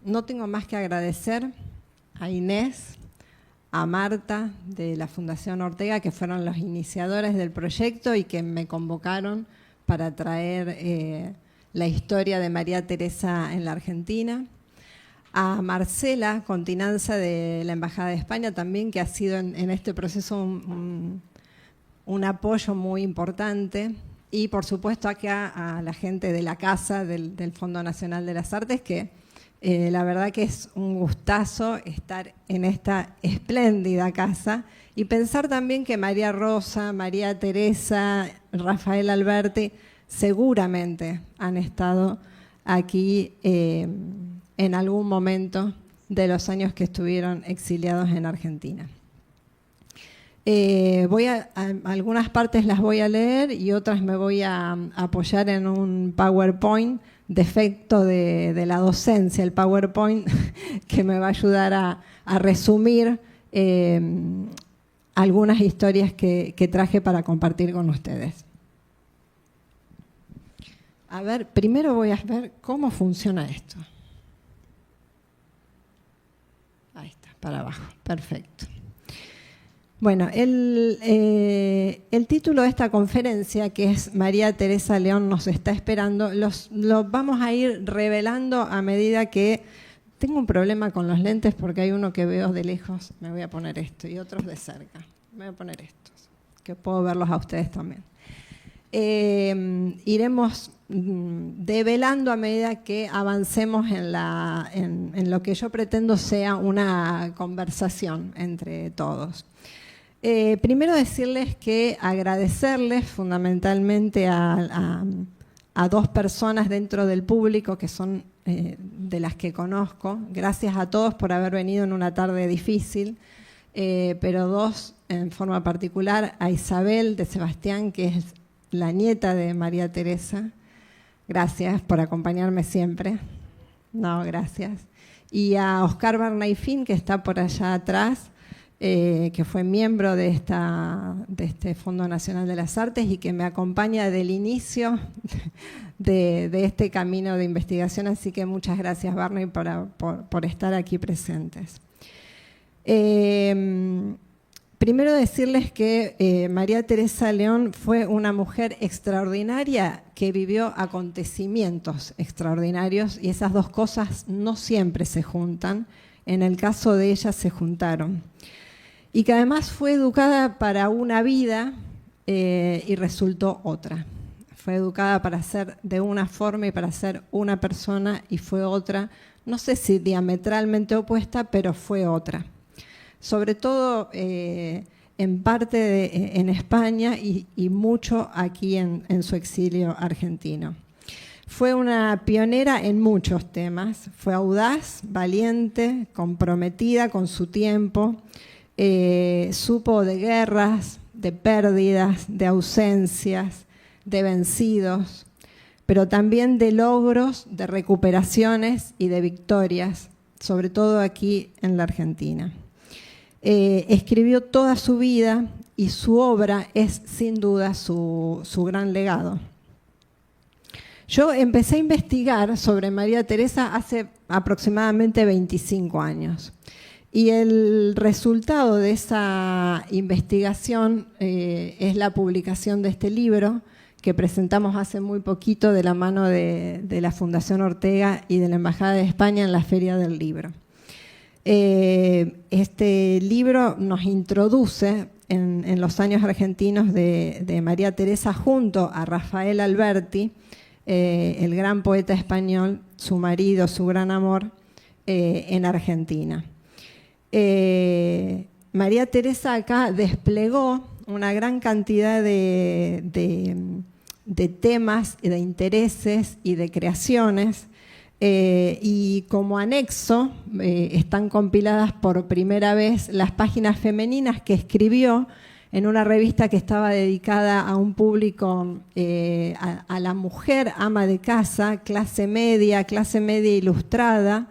No tengo más que agradecer a Inés, a Marta de la Fundación Ortega, que fueron los iniciadores del proyecto y que me convocaron para traer la historia de María Teresa en la Argentina. A Marcela Continanza de la Embajada de España también, que ha sido en este proceso un apoyo muy importante. Y por supuesto acá a la gente de la casa del Fondo Nacional de las Artes, que la verdad que es un gustazo estar en esta espléndida casa y pensar también que María Rosa, María Teresa, Rafael Alberti seguramente han estado aquí en algún momento de los años que estuvieron exiliados en Argentina. Algunas partes las voy a leer y otras me voy a apoyar en un PowerPoint, defecto de la docencia, el PowerPoint que me va a ayudar a resumir algunas historias que traje para compartir con ustedes. A ver, primero voy a ver cómo funciona esto. Ahí está, para abajo, perfecto. Bueno, el título de esta conferencia, que es María Teresa León nos está esperando, lo vamos a ir revelando a medida que... Tengo un problema con los lentes porque hay uno que veo de lejos, me voy a poner esto, y otros de cerca. Me voy a poner estos, que puedo verlos a ustedes también. Iremos develando a medida que avancemos en lo que yo pretendo sea una conversación entre todos. Primero decirles que agradecerles fundamentalmente a dos personas dentro del público que son de las que conozco. Gracias a todos por haber venido en una tarde difícil, pero dos en forma particular, a Isabel de Sebastián, que es la nieta de María Teresa. Gracias por acompañarme siempre. No, gracias. Y a Oscar Barnaifín, que está por allá atrás, que fue miembro de este Fondo Nacional de las Artes y que me acompaña desde el inicio de este camino de investigación. Así que muchas gracias, Barney, por estar aquí presentes. Primero decirles que María Teresa León fue una mujer extraordinaria que vivió acontecimientos extraordinarios y esas dos cosas no siempre se juntan. En el caso de ella se juntaron. Y que además fue educada para una vida y resultó otra. Fue educada para ser de una forma y para ser una persona y fue otra, no sé si diametralmente opuesta, pero fue otra. Sobre todo en parte en España y mucho aquí en su exilio argentino. Fue una pionera en muchos temas, fue audaz, valiente, comprometida con su tiempo, supo de guerras, de pérdidas, de ausencias, de vencidos, pero también de logros, de recuperaciones y de victorias, sobre todo aquí en la Argentina. Escribió toda su vida y su obra es sin duda su gran legado. Yo empecé a investigar sobre María Teresa hace aproximadamente 25 años y el resultado de esa investigación es la publicación de este libro que presentamos hace muy poquito de la mano de la Fundación Ortega y de la Embajada de España en la Feria del Libro. Este libro nos introduce en los años argentinos de María Teresa junto a Rafael Alberti, el gran poeta español, su marido, su gran amor, en Argentina. María Teresa acá desplegó una gran cantidad de temas, de intereses y de creaciones. Y como anexo están compiladas por primera vez las páginas femeninas que escribió en una revista que estaba dedicada a un público, a la mujer ama de casa, clase media ilustrada.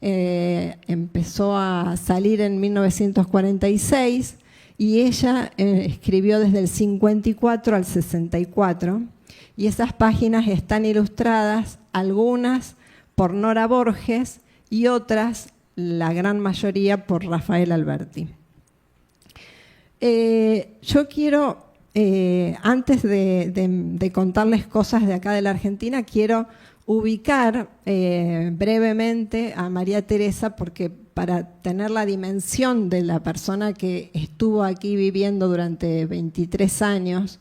Empezó a salir en 1946 y ella escribió desde el 54 al 64 y esas páginas están ilustradas, algunas por Nora Borges y otras, la gran mayoría, por Rafael Alberti. Yo quiero antes de contarles cosas de acá de la Argentina, quiero ubicar brevemente a María Teresa, porque para tener la dimensión de la persona que estuvo aquí viviendo durante 23 años,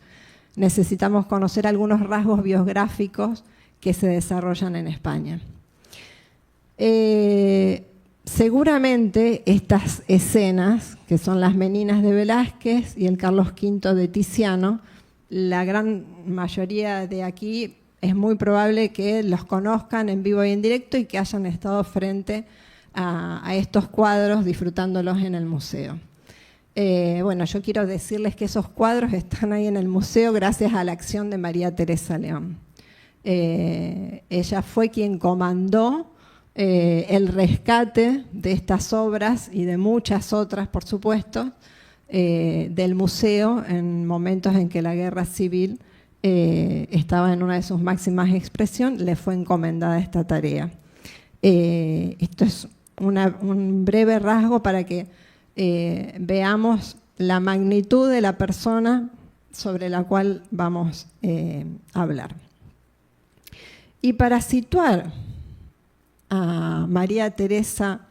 necesitamos conocer algunos rasgos biográficos que se desarrollan en España. Seguramente estas escenas, que son las Meninas de Velázquez y el Carlos V de Tiziano, la gran mayoría de aquí es muy probable que los conozcan en vivo y en directo y que hayan estado frente a estos cuadros disfrutándolos en el museo. Bueno, yo quiero decirles que esos cuadros están ahí en el museo gracias a la acción de María Teresa León. Ella fue quien comandó el rescate de estas obras y de muchas otras, por supuesto, del museo en momentos en que la guerra civil estaba en una de sus máximas expresiones. Le fue encomendada esta tarea. Esto es un breve rasgo para que veamos la magnitud de la persona sobre la cual vamos a hablar. Y para situar a María Teresa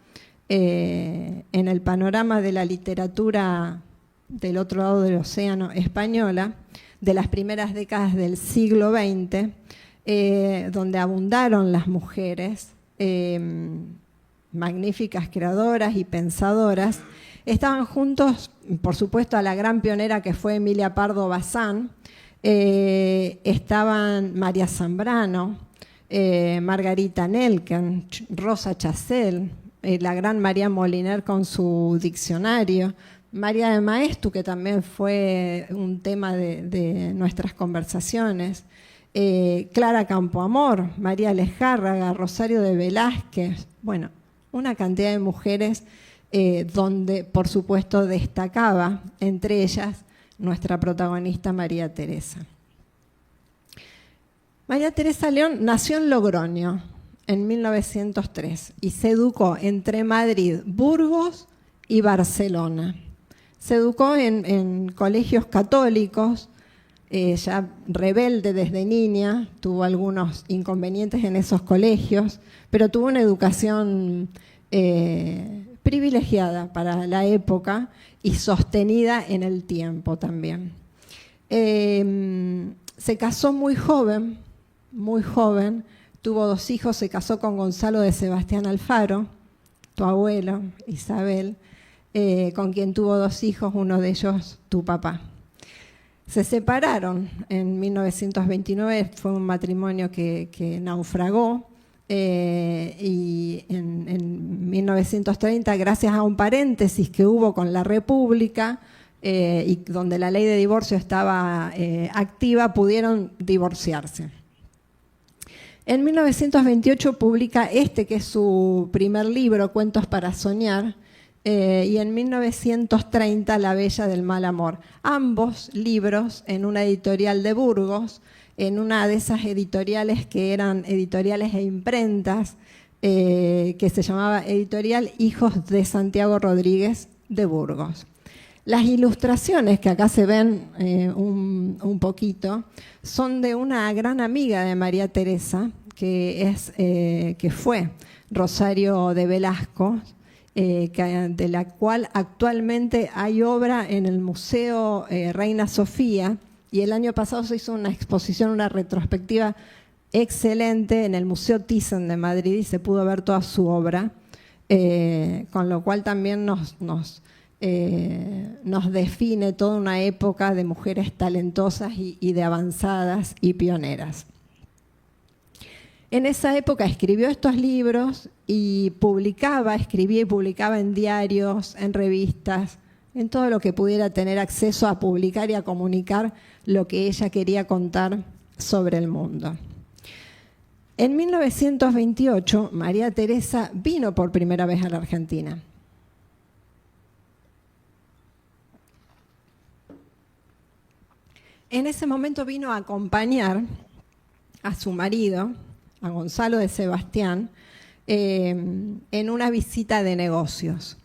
en el panorama de la literatura del otro lado del océano española, de las primeras décadas del siglo XX, donde abundaron las mujeres, magníficas creadoras y pensadoras, estaban juntos, por supuesto, a la gran pionera que fue Emilia Pardo Bazán, estaban María Zambrano, Margarita Nelken, Rosa Chasel, la gran María Moliner con su diccionario, María de Maestu, que también fue un tema de nuestras conversaciones, Clara Campoamor, María Lejárraga, Rosario de Velázquez, bueno, una cantidad de mujeres donde, por supuesto, destacaba entre ellas nuestra protagonista María Teresa. María Teresa León nació en Logroño en 1903 y se educó entre Madrid, Burgos y Barcelona. Se educó en colegios católicos, ya rebelde desde niña, tuvo algunos inconvenientes en esos colegios, pero tuvo una educación privilegiada para la época y sostenida en el tiempo también. Se casó muy joven, tuvo 2 hijos, se casó con Gonzalo de Sebastián Alfaro, tu abuelo, Isabel, con quien tuvo 2 hijos, uno de ellos tu papá. Se separaron en 1929, fue un matrimonio que naufragó, y en 1930, gracias a un paréntesis que hubo con la República, y donde la ley de divorcio estaba activa, pudieron divorciarse. En 1928 publica que es su primer libro, Cuentos para soñar, y en 1930 La Bella del Mal Amor. Ambos libros en una editorial de Burgos, en una de esas editoriales que eran editoriales e imprentas, que se llamaba Editorial Hijos de Santiago Rodríguez de Burgos. Las ilustraciones que acá se ven un poquito son de una gran amiga de María Teresa, que fue Rosario de Velasco, de la cual actualmente hay obra en el Museo Reina Sofía, y el año pasado se hizo una exposición, una retrospectiva excelente en el Museo Thyssen de Madrid y se pudo ver toda su obra, con lo cual también nos define toda una época de mujeres talentosas y de avanzadas y pioneras. En esa época escribió estos libros y escribía y publicaba en diarios, en revistas, en todo lo que pudiera tener acceso a publicar y a comunicar lo que ella quería contar sobre el mundo. En 1928, María Teresa vino por primera vez a la Argentina. En ese momento vino a acompañar a su marido, a Gonzalo de Sebastián, en una visita de negocios.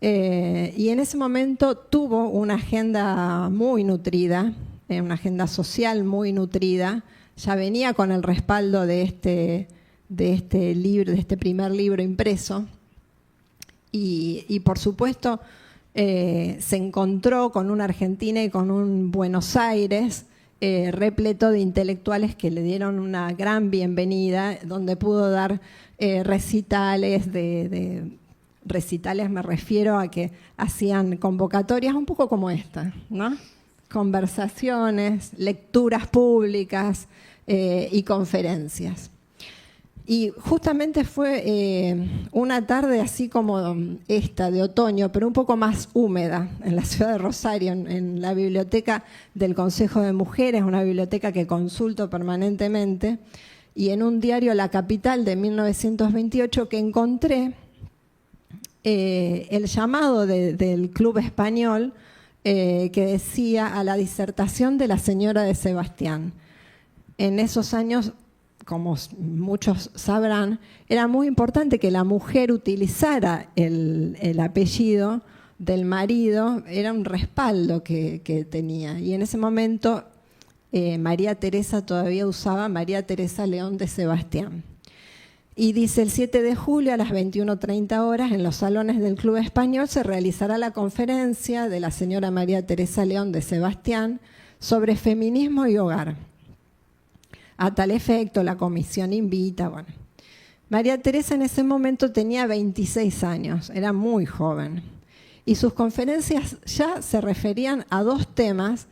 Y en ese momento tuvo una agenda muy nutrida, una agenda social muy nutrida. Ya venía con el respaldo de este libro, de este primer libro impreso. Y por supuesto, se encontró con una Argentina y con un Buenos Aires repleto de intelectuales que le dieron una gran bienvenida, donde pudo dar recitales recitales, me refiero a que hacían convocatorias un poco como esta, ¿no? Conversaciones, lecturas públicas y conferencias. Y justamente fue una tarde así como esta de otoño, pero un poco más húmeda, en la ciudad de Rosario, en la biblioteca del Consejo de Mujeres, una biblioteca que consulto permanentemente, y en un diario La Capital de 1928 que encontré el llamado del Club Español que decía a la disertación de la señora de Sebastián. En esos años, como muchos sabrán, era muy importante que la mujer utilizara el apellido del marido, era un respaldo que tenía. Y en ese momento María Teresa todavía usaba María Teresa León de Sebastián. Y dice, el 7 de julio a las 21:30 horas en los salones del Club Español se realizará la conferencia de la señora María Teresa León de Sebastián sobre feminismo y hogar. A tal efecto, la comisión invita. Bueno, María Teresa en ese momento tenía 26 años, era muy joven. Y sus conferencias ya se referían a dos temas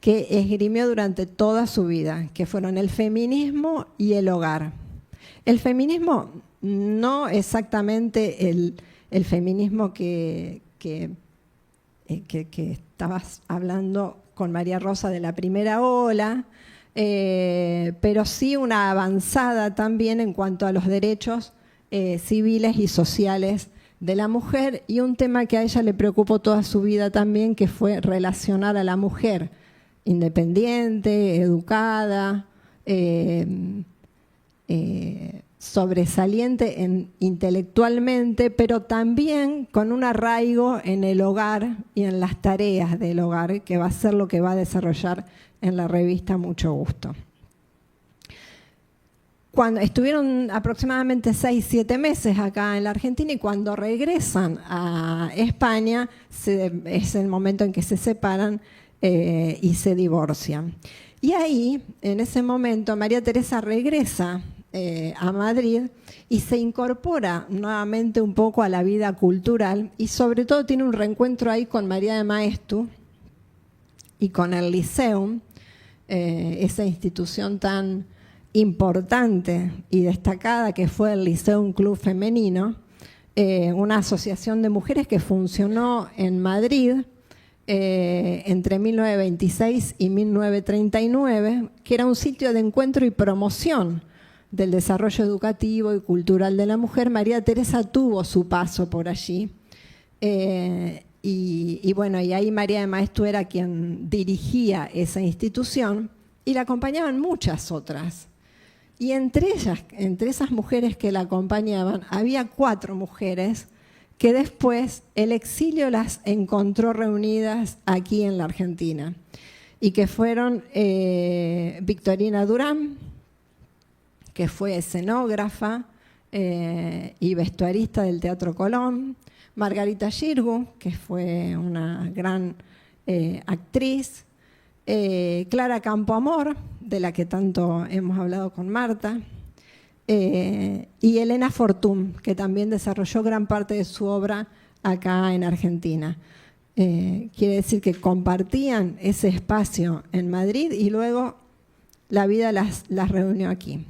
que esgrimió durante toda su vida, que fueron el feminismo y el hogar. El feminismo, no exactamente el feminismo que estabas hablando con María Rosa de la primera ola, pero sí una avanzada también en cuanto a los derechos civiles y sociales de la mujer, y un tema que a ella le preocupó toda su vida también, que fue relacionar a la mujer independiente, educada, sobresaliente intelectualmente, pero también con un arraigo en el hogar y en las tareas del hogar, que va a ser lo que va a desarrollar en la revista Mucho Gusto. Cuando estuvieron aproximadamente 6-7 meses acá en la Argentina, y cuando regresan a España es el momento en que se separan y se divorcian. Y ahí, en ese momento, María Teresa regresa a Madrid y se incorpora nuevamente un poco a la vida cultural, y sobre todo tiene un reencuentro ahí con María de Maeztu y con el Liceum, esa institución tan importante y destacada que fue el Liceum Club Femenino, una asociación de mujeres que funcionó en Madrid entre 1926 y 1939, que era un sitio de encuentro y promoción del desarrollo educativo y cultural de la mujer. María Teresa tuvo su paso por allí. Y bueno, y ahí María de Maeztu era quien dirigía esa institución, y la acompañaban muchas otras. Y entre ellas, entre esas mujeres que la acompañaban, había 4 mujeres que después el exilio las encontró reunidas aquí en la Argentina, y que fueron Victorina Durán, que fue escenógrafa y vestuarista del Teatro Colón, Margarita Xirgu, que fue una gran actriz, Clara Campoamor, de la que tanto hemos hablado con Marta, y Elena Fortún, que también desarrolló gran parte de su obra acá en Argentina. Quiere decir que compartían ese espacio en Madrid y luego la vida las reunió aquí.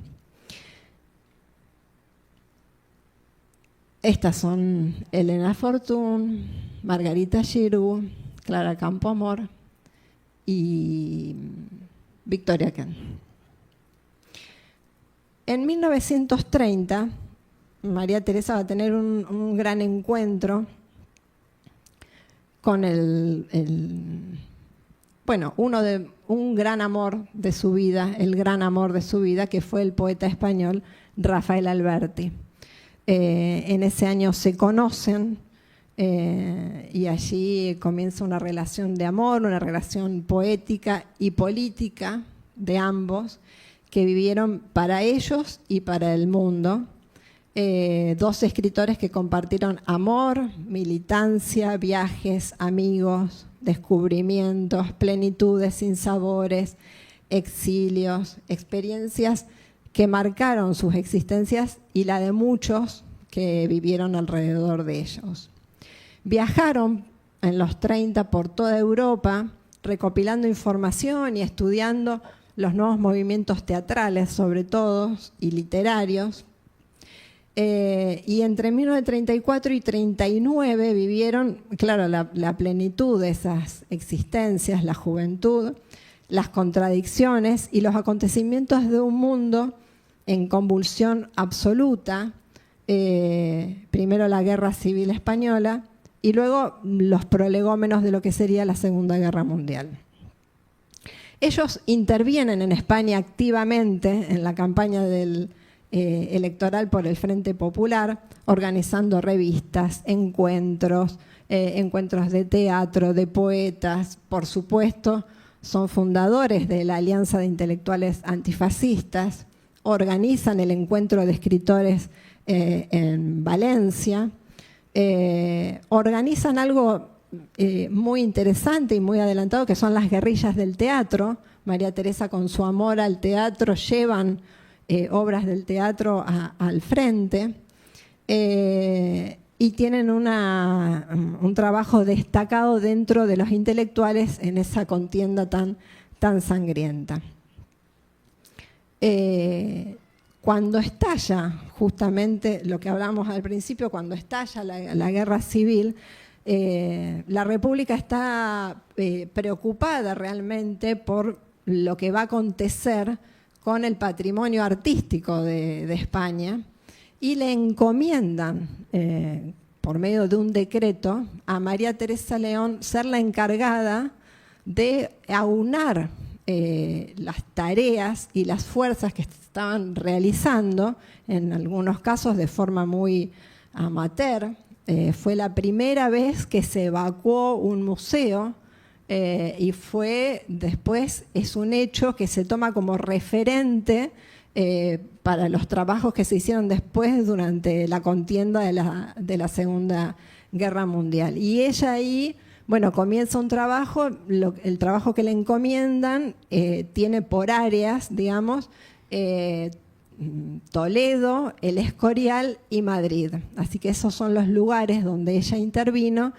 Estas son Elena Fortún, Margarita Xirgu, Clara Campoamor y Victoria Kent. En 1930, María Teresa va a tener un gran encuentro con un gran amor de su vida, el gran amor de su vida, que fue el poeta español Rafael Alberti. En ese año se conocen y allí comienza una relación de amor, una relación poética y política de ambos, que vivieron para ellos y para el mundo. Dos escritores que compartieron amor, militancia, viajes, amigos, descubrimientos, plenitudes, sinsabores, exilios, experiencias que marcaron sus existencias y la de muchos que vivieron alrededor de ellos. Viajaron en los 30 por toda Europa, recopilando información y estudiando los nuevos movimientos teatrales, sobre todo, y literarios. Y entre 1934 y 1939 vivieron, claro, la plenitud de esas existencias, la juventud, las contradicciones y los acontecimientos de un mundo en convulsión absoluta. Primero la Guerra Civil Española y luego los prolegómenos de lo que sería la Segunda Guerra Mundial. Ellos intervienen en España activamente en la campaña electoral por el Frente Popular, organizando revistas, encuentros de teatro, de poetas. Por supuesto, son fundadores de la Alianza de Intelectuales Antifascistas, organizan el encuentro de escritores en Valencia, organizan algo muy interesante y muy adelantado, que son las guerrillas del teatro. María Teresa, con su amor al teatro, llevan obras del teatro al frente y tienen un trabajo destacado dentro de los intelectuales en esa contienda tan sangrienta. Cuando estalla, justamente lo que hablamos al principio, cuando estalla la guerra civil, la República está preocupada realmente por lo que va a acontecer con el patrimonio artístico de España y le encomiendan, por medio de un decreto, a María Teresa León ser la encargada de aunar las tareas y las fuerzas que estaban realizando, en algunos casos de forma muy amateur. Fue la primera vez que se evacuó un museo y después es un hecho que se toma como referente para los trabajos que se hicieron después durante la contienda de la Segunda Guerra Mundial. Y ella ahí, bueno, comienza un trabajo, el trabajo que le encomiendan tiene por áreas, digamos, Toledo, El Escorial y Madrid. Así que esos son los lugares donde ella intervino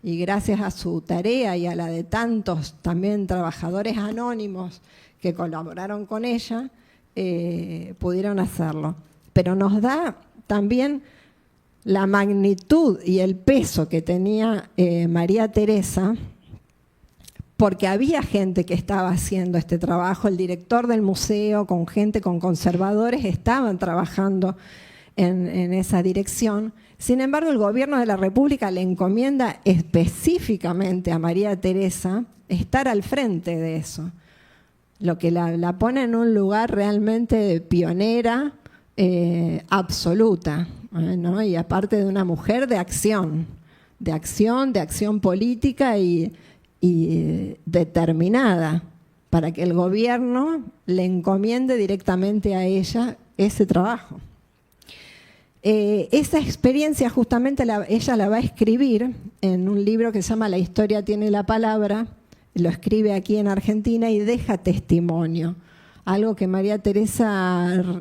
y gracias a su tarea y a la de tantos también trabajadores anónimos que colaboraron con ella, pudieron hacerlo. Pero nos da también la magnitud y el peso que tenía María Teresa, porque había gente que estaba haciendo este trabajo. El director del museo, con conservadores, estaban trabajando en esa dirección. Sin embargo, el gobierno de la República le encomienda específicamente a María Teresa estar al frente de eso, lo que la pone en un lugar realmente pionera, absoluta, ¿no? Y aparte de una mujer de acción política y determinada para que el gobierno le encomiende directamente a ella ese trabajo. Esa experiencia justamente ella la va a escribir en un libro que se llama La historia tiene la palabra, lo escribe aquí en Argentina y deja testimonio, algo que María Teresa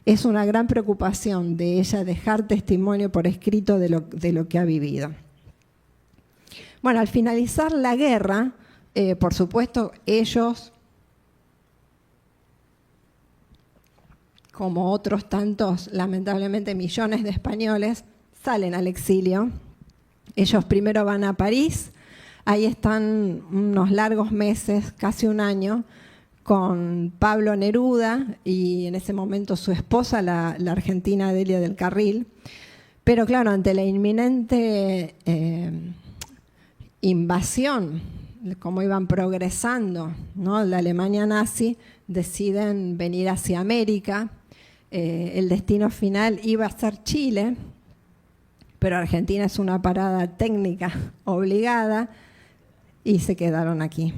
es una gran preocupación de ella, dejar testimonio por escrito de lo que ha vivido. Bueno, al finalizar la guerra, por supuesto, ellos, como otros tantos, lamentablemente millones de españoles, salen al exilio. Ellos primero van a París, ahí están unos largos meses, casi un año, con Pablo Neruda y en ese momento su esposa, la argentina Delia del Carril. Pero claro, ante la inminente invasión, cómo iban progresando, ¿no? La Alemania nazi, deciden venir hacia América. El destino final iba a ser Chile, pero Argentina es una parada técnica obligada y se quedaron aquí,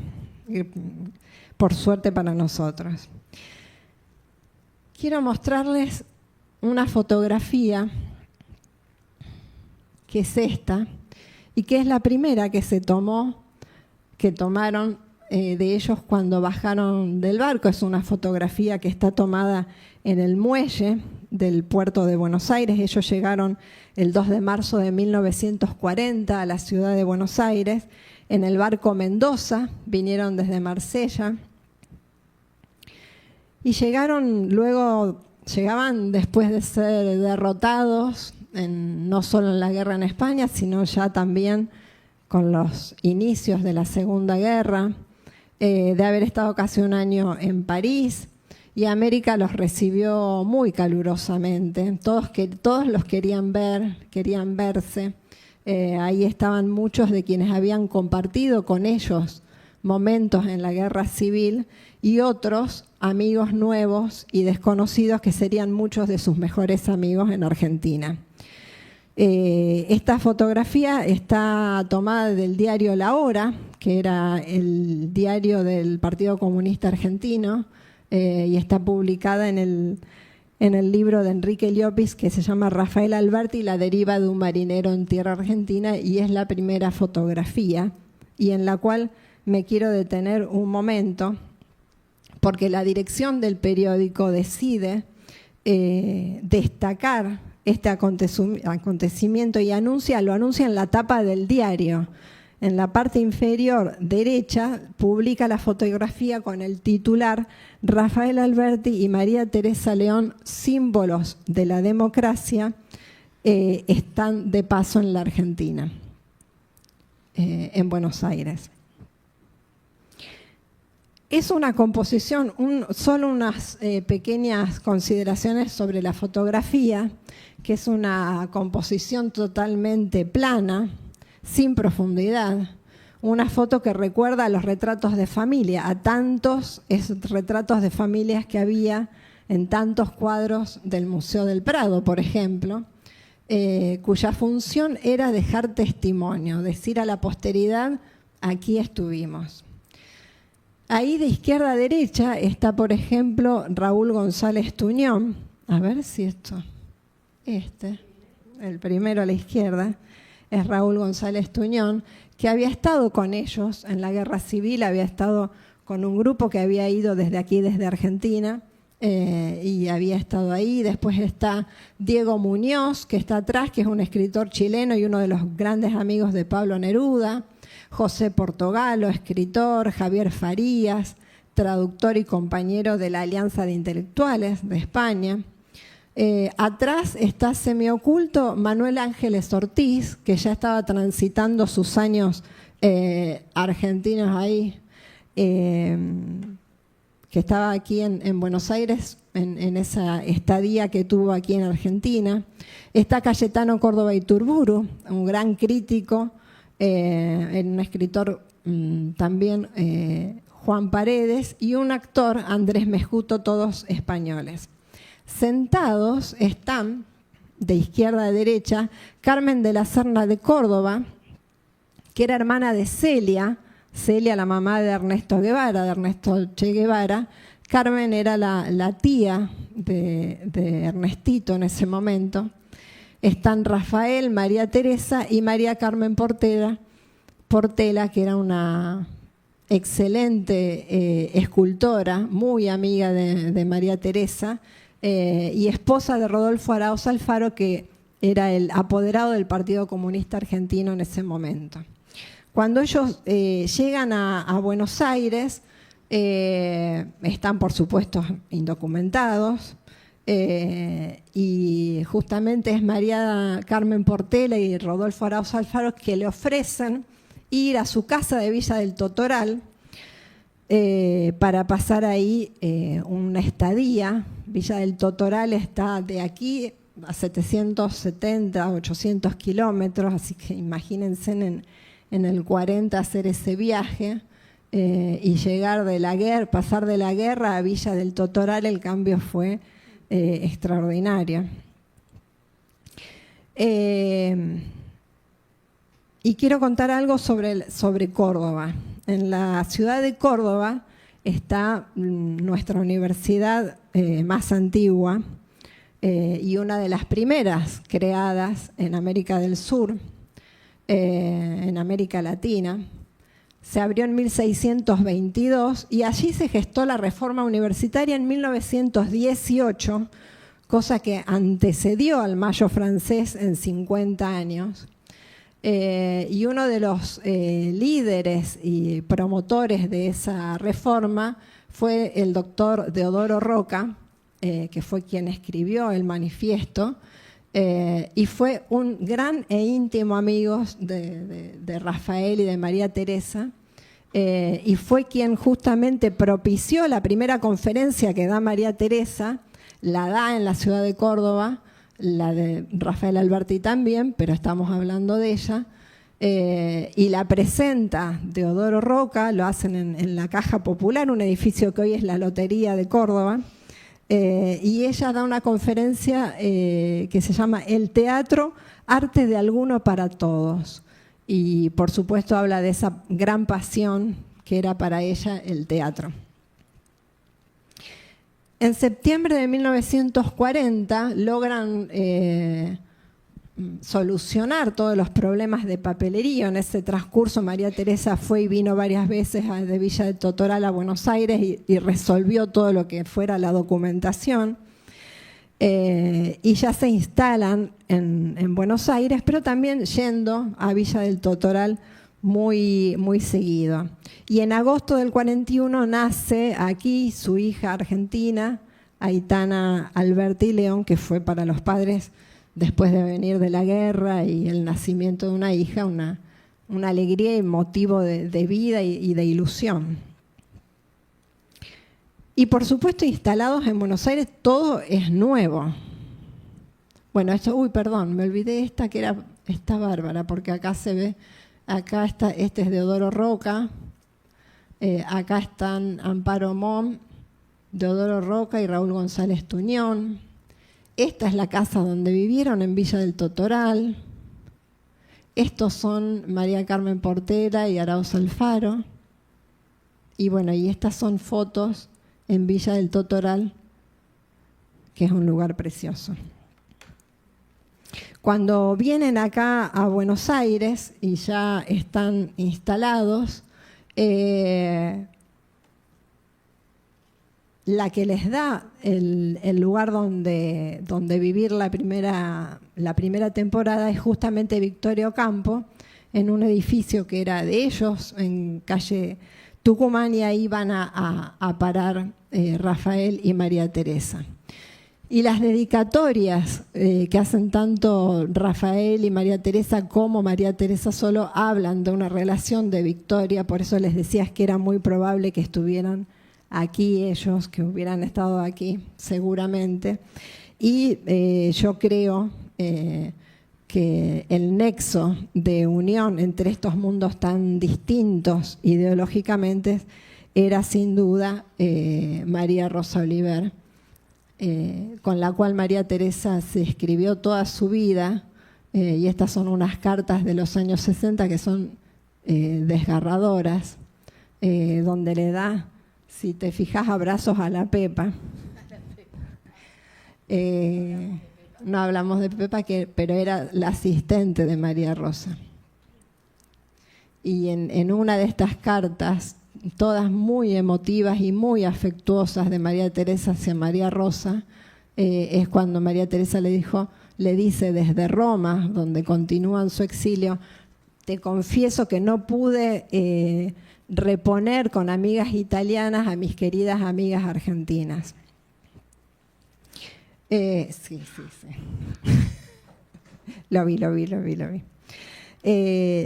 por suerte para nosotros. Quiero mostrarles una fotografía que es esta y que es la primera que tomaron de ellos cuando bajaron del barco. Es una fotografía que está tomada en el muelle del puerto de Buenos Aires. Ellos llegaron el 2 de marzo de 1940 a la ciudad de Buenos Aires en el barco Mendoza, vinieron desde Marsella y llegaban después de ser derrotados, no solo en la guerra en España, sino ya también con los inicios de la Segunda Guerra, de haber estado casi un año en París, y América los recibió muy calurosamente. Todos los querían ver, querían verse. Ahí estaban muchos de quienes habían compartido con ellos momentos en la guerra civil y otros amigos nuevos y desconocidos que serían muchos de sus mejores amigos en Argentina. Esta fotografía está tomada del diario La Hora, que era el diario del Partido Comunista Argentino, y está publicada en el libro de Enrique Llopis, que se llama Rafael Alberti, La deriva de un marinero en tierra argentina, y es la primera fotografía, y en la cual me quiero detener un momento, porque la dirección del periódico decide destacar este acontecimiento y lo anuncia en la tapa del diario. En la parte inferior derecha publica la fotografía con el titular Rafael Alberti y María Teresa León, símbolos de la democracia, están de paso en la Argentina, en Buenos Aires. Es una composición, solo unas pequeñas consideraciones sobre la fotografía, que es una composición totalmente plana, sin profundidad, una foto que recuerda a los retratos de familia, a tantos retratos de familias que había en tantos cuadros del Museo del Prado, por ejemplo, cuya función era dejar testimonio, decir a la posteridad, aquí estuvimos. Ahí de izquierda a derecha está, por ejemplo, Raúl González Tuñón. A ver si el primero a la izquierda, es Raúl González Tuñón, que había estado con ellos en la Guerra Civil, había estado con un grupo que había ido desde aquí, desde Argentina, y había estado ahí. Después está Diego Muñoz, que está atrás, que es un escritor chileno y uno de los grandes amigos de Pablo Neruda. José Portogalo, escritor. Javier Farías, traductor y compañero de la Alianza de Intelectuales de España. Atrás está semioculto Manuel Ángeles Ortiz, que ya estaba transitando sus años argentinos ahí, que estaba aquí en Buenos Aires, en esa estadía que tuvo aquí en Argentina. Está Cayetano Córdoba Iturburu, un gran crítico, un escritor también, Juan Paredes, y un actor, Andrés Mejuto, todos españoles. Sentados están, de izquierda a derecha, Carmen de la Serna de Córdoba, que era hermana de Celia, la mamá de Ernesto Guevara, de Ernesto Che Guevara. Carmen era la tía de Ernestito en ese momento. Están Rafael, María Teresa y María Carmen Portela, que era una excelente escultora, muy amiga de María Teresa, y esposa de Rodolfo Araoz Alfaro, que era el apoderado del Partido Comunista Argentino en ese momento. Cuando ellos llegan a Buenos Aires, están por supuesto indocumentados, y justamente es María Carmen Portela y Rodolfo Araoz Alfaro que le ofrecen ir a su casa de Villa del Totoral para pasar ahí una estadía. Villa del Totoral está de aquí a 770, 800 kilómetros, así que imagínense en el 40 hacer ese viaje y llegar pasar de la guerra a Villa del Totoral. El cambio fue extraordinario. Y quiero contar algo sobre Córdoba. En la ciudad de Córdoba está nuestra universidad más antigua y una de las primeras creadas en América del Sur, en América Latina. Se abrió en 1622 y allí se gestó la reforma universitaria en 1918, cosa que antecedió al Mayo francés en 50 años. Y uno de los líderes y promotores de esa reforma fue el doctor Deodoro Roca, que fue quien escribió el manifiesto, y fue un gran e íntimo amigo de Rafael y de María Teresa, y fue quien justamente propició la primera conferencia que da María Teresa, la da en la ciudad de Córdoba, la de Rafael Alberti también, pero estamos hablando de ella, y la presenta Deodoro Roca, lo hacen en la Caja Popular, un edificio que hoy es la Lotería de Córdoba, y ella da una conferencia que se llama El teatro, arte de alguno para todos, y por supuesto habla de esa gran pasión que era para ella el teatro. En septiembre de 1940 logran solucionar todos los problemas de papelería. En ese transcurso María Teresa fue y vino varias veces de Villa del Totoral a Buenos Aires y resolvió todo lo que fuera la documentación. Y ya se instalan en Buenos Aires, pero también yendo a Villa del Totoral muy, muy seguido. Y en agosto del 41 nace aquí su hija argentina, Aitana Alberti León, que fue para los padres, después de venir de la guerra y el nacimiento de una hija, una alegría y motivo de vida y de ilusión. Y por supuesto, instalados en Buenos Aires, todo es nuevo. Bueno, esto, perdón, me olvidé esta bárbara, porque acá se ve, acá está, este es Deodoro Roca, acá están Amparo Mom, Deodoro Roca y Raúl González Tuñón. Esta es la casa donde vivieron en Villa del Totoral. Estos son María Carmen Portera y Arauz Alfaro. Y bueno, y estas son fotos en Villa del Totoral, que es un lugar precioso. Cuando vienen acá a Buenos Aires y ya están instalados, la que les da el lugar donde vivir la primera temporada es justamente Victoria Ocampo, en un edificio que era de ellos, en calle Tucumán, y ahí van a parar Rafael y María Teresa. Y las dedicatorias que hacen tanto Rafael y María Teresa como María Teresa solo hablan de una relación de Victoria, por eso les decías que era muy probable que estuvieran aquí ellos, que hubieran estado aquí seguramente. Y yo creo que el nexo de unión entre estos mundos tan distintos ideológicamente era sin duda María Rosa Oliver, con la cual María Teresa se escribió toda su vida, y estas son unas cartas de los años 60 que son desgarradoras, donde le da, si te fijas, abrazos a la Pepa. No hablamos de Pepa, pero era la asistente de María Rosa. Y en una de estas cartas, todas muy emotivas y muy afectuosas de María Teresa hacia María Rosa, es cuando María Teresa le dice desde Roma, donde continúan su exilio: te confieso que no pude reponer con amigas italianas a mis queridas amigas argentinas. Sí. Lo vi.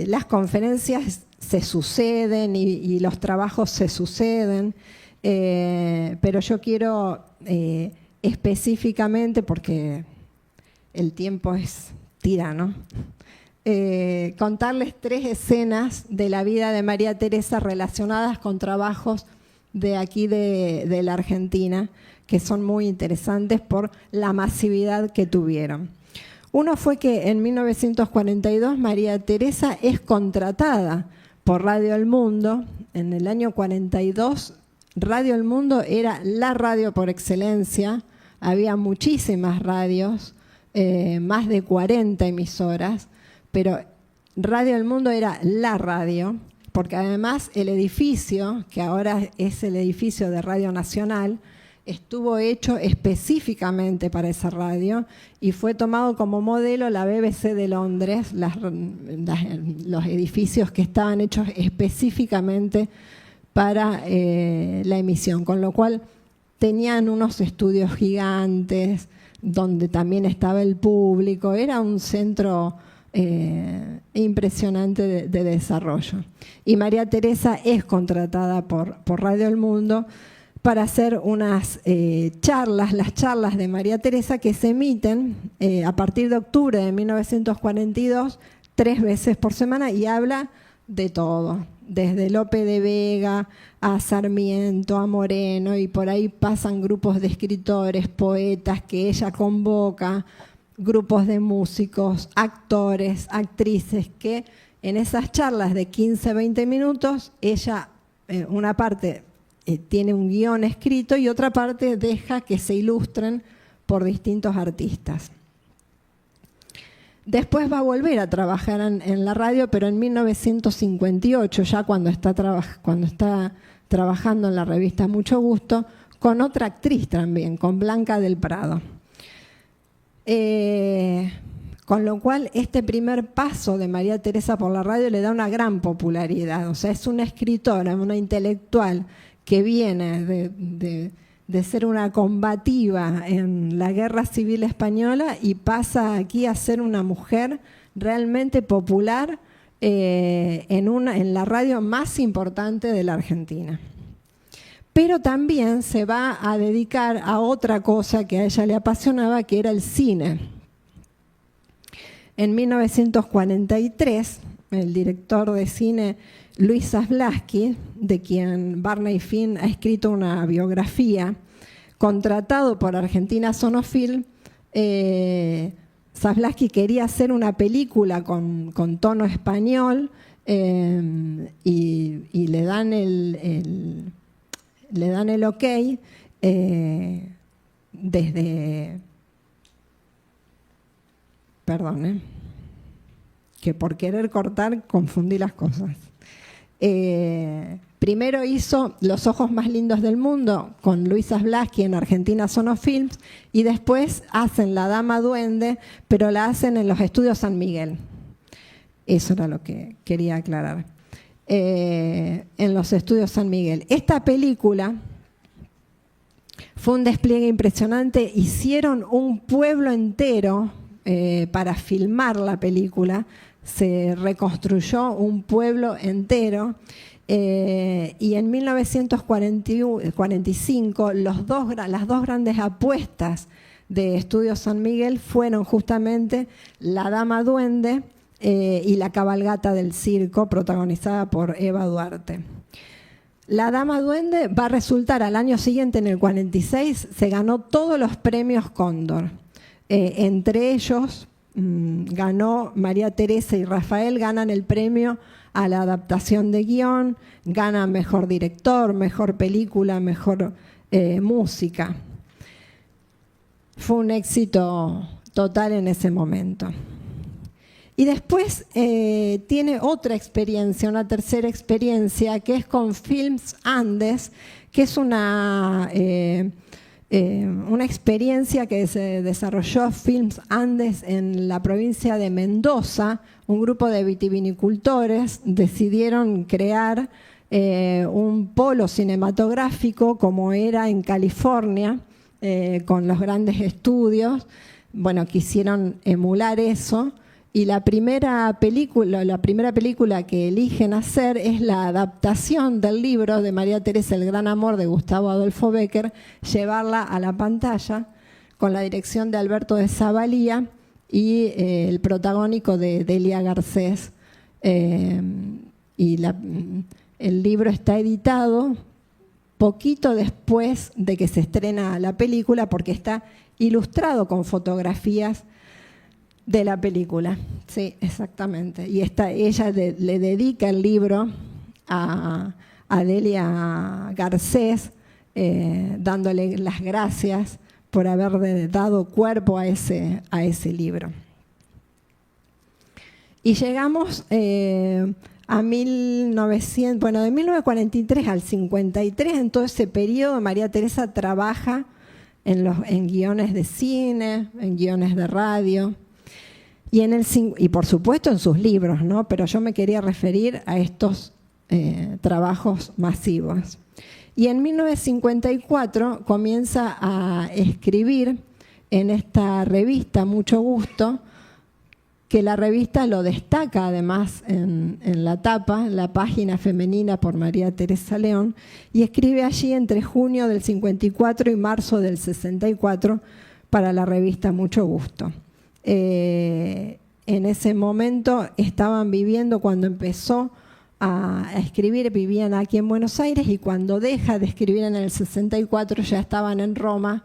Las conferencias se suceden y los trabajos se suceden, pero yo quiero específicamente, porque el tiempo es tirano, contarles 3 escenas de la vida de María Teresa relacionadas con trabajos de aquí de la Argentina, que son muy interesantes por la masividad que tuvieron. Uno fue que en 1942 María Teresa es contratada por Radio El Mundo. En el año 42, Radio El Mundo era la radio por excelencia. Había muchísimas radios, más de 40 emisoras, pero Radio El Mundo era la radio, porque además el edificio, que ahora es el edificio de Radio Nacional, estuvo hecho específicamente para esa radio y fue tomado como modelo la BBC de Londres, los edificios que estaban hechos específicamente para la emisión, con lo cual tenían unos estudios gigantes donde también estaba el público, era un centro impresionante de desarrollo. Y María Teresa es contratada por Radio El Mundo para hacer unas charlas, las charlas de María Teresa, que se emiten a partir de octubre de 1942, 3 veces por semana, y habla de todo, desde Lope de Vega a Sarmiento, a Moreno, y por ahí pasan grupos de escritores, poetas que ella convoca, grupos de músicos, actores, actrices, que en esas charlas de 15, 20 minutos, ella, una parte tiene un guión escrito y otra parte deja que se ilustren por distintos artistas. Después va a volver a trabajar en la radio, pero en 1958, ya cuando está trabajando en la revista Mucho Gusto, con otra actriz también, con Blanca del Prado. Con lo cual, este primer paso de María Teresa por la radio le da una gran popularidad. O sea, es una escritora, una intelectual que viene de ser una combativa en la Guerra Civil Española y pasa aquí a ser una mujer realmente popular en la radio más importante de la Argentina. Pero también se va a dedicar a otra cosa que a ella le apasionaba, que era el cine. En 1943, el director de cine Luis Zasblaski, de quien Barney Finn ha escrito una biografía, contratado por Argentina Sonofilm, Zasblaski quería hacer una película con tono español y le dan el ok desde... Perdón, que por querer cortar confundí las cosas. Primero hizo Los ojos más lindos del mundo con Luis Zasblaski en Argentina Sonofilms y después hacen La dama duende, pero la hacen en los estudios San Miguel. Eso era lo que quería aclarar. En los estudios San Miguel. Esta película fue un despliegue impresionante. Hicieron un pueblo entero para filmar la película. Se reconstruyó un pueblo entero y en 1945 las dos grandes apuestas de Estudios San Miguel fueron justamente La dama duende y La cabalgata del circo, protagonizada por Eva Duarte. La dama duende va a resultar al año siguiente, en el 46, se ganó todos los premios Cóndor. Entre ellos ganó María Teresa y Rafael, ganan el premio a la adaptación de guión, ganan mejor director, mejor película, mejor música. Fue un éxito total en ese momento. Y después tiene otra experiencia, una tercera experiencia, que es con Films Andes, que es una experiencia que se desarrolló Films Andes en la provincia de Mendoza. Un grupo de vitivinicultores decidieron crear un polo cinematográfico como era en California, con los grandes estudios. Bueno, quisieron emular eso. Y la primera película que eligen hacer es la adaptación del libro de María Teresa, El gran amor, de Gustavo Adolfo Bécquer, llevarla a la pantalla con la dirección de Alberto de Zavalía y el protagónico de Delia Garcés. El libro está editado poquito después de que se estrena la película, porque está ilustrado con fotografías De la película, sí, exactamente. Y ella le dedica el libro a Delia Garcés, dándole las gracias por haber dado cuerpo a ese libro. Y llegamos a 1900, bueno, de 1943 al 53, en todo ese periodo María Teresa trabaja en guiones de cine, en guiones de radio, y por supuesto en sus libros, ¿no? Pero yo me quería referir a estos trabajos masivos. Y en 1954 comienza a escribir en esta revista Mucho Gusto, que la revista lo destaca además en la tapa, en la página femenina por María Teresa León, y escribe allí entre junio del 54 y marzo del 64 para la revista Mucho Gusto. En ese momento estaban viviendo, cuando empezó a escribir, vivían aquí en Buenos Aires, y cuando deja de escribir en el 64 ya estaban en Roma,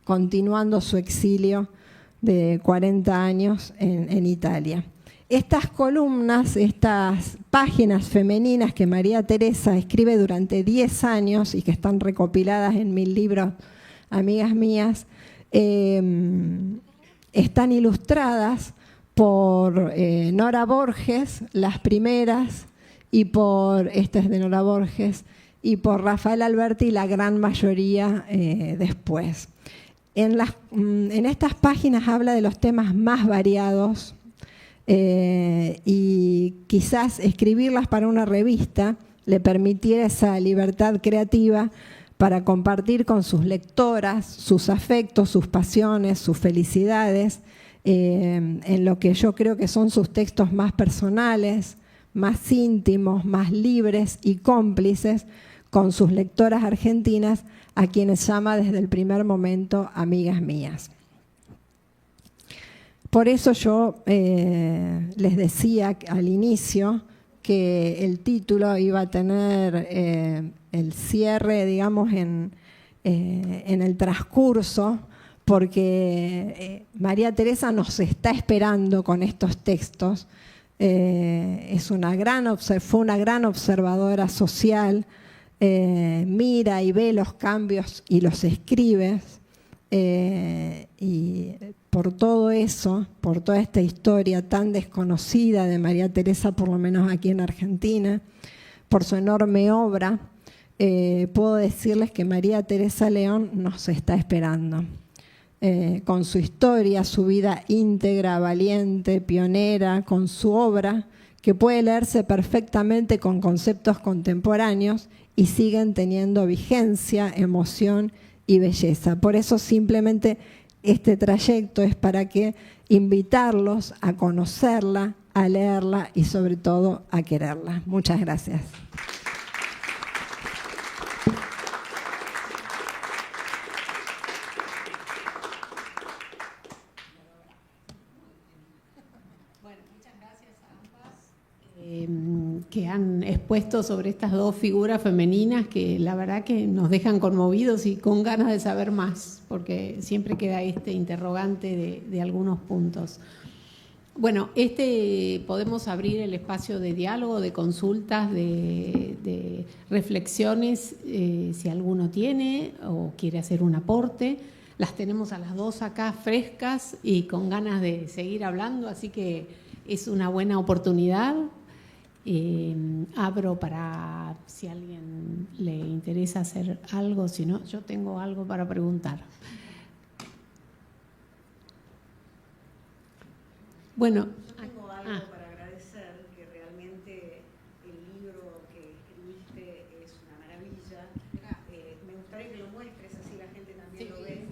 continuando su exilio de 40 años en Italia. Estas columnas, estas páginas femeninas que María Teresa escribe durante 10 años y que están recopiladas en 1000 libros, amigas mías, están ilustradas por Nora Borges, las primeras, y esta es de Nora Borges, y por Rafael Alberti, la gran mayoría después. En estas páginas habla de los temas más variados, y quizás escribirlas para una revista le permitiera esa libertad creativa para compartir con sus lectoras sus afectos, sus pasiones, sus felicidades, en lo que yo creo que son sus textos más personales, más íntimos, más libres y cómplices con sus lectoras argentinas, a quienes llama desde el primer momento amigas mías. Por eso yo les decía al inicio que el título iba a tener el cierre, digamos, en el transcurso, porque María Teresa nos está esperando con estos textos. Fue una gran observadora social, mira y ve los cambios y los escribe, y por todo eso, por toda esta historia tan desconocida de María Teresa, por lo menos aquí en Argentina, por su enorme obra, puedo decirles que María Teresa León nos está esperando. Con su historia, su vida íntegra, valiente, pionera, con su obra, que puede leerse perfectamente con conceptos contemporáneos y siguen teniendo vigencia, emoción y belleza. Por eso simplemente este trayecto es para invitarlos a conocerla, a leerla y sobre todo a quererla. Muchas gracias. Que han expuesto sobre estas dos figuras femeninas que la verdad que nos dejan conmovidos y con ganas de saber más, porque siempre queda este interrogante de algunos puntos. Bueno, podemos abrir el espacio de diálogo, de consultas, de reflexiones, si alguno tiene o quiere hacer un aporte. Las tenemos a las dos acá frescas y con ganas de seguir hablando, así que es una buena oportunidad. Abro para si a alguien le interesa hacer algo, si no, yo tengo algo para preguntar. Bueno, tengo algo para agradecer, que realmente el libro que escribiste es una maravilla. Me gustaría que lo muestres, así la gente también lo ve.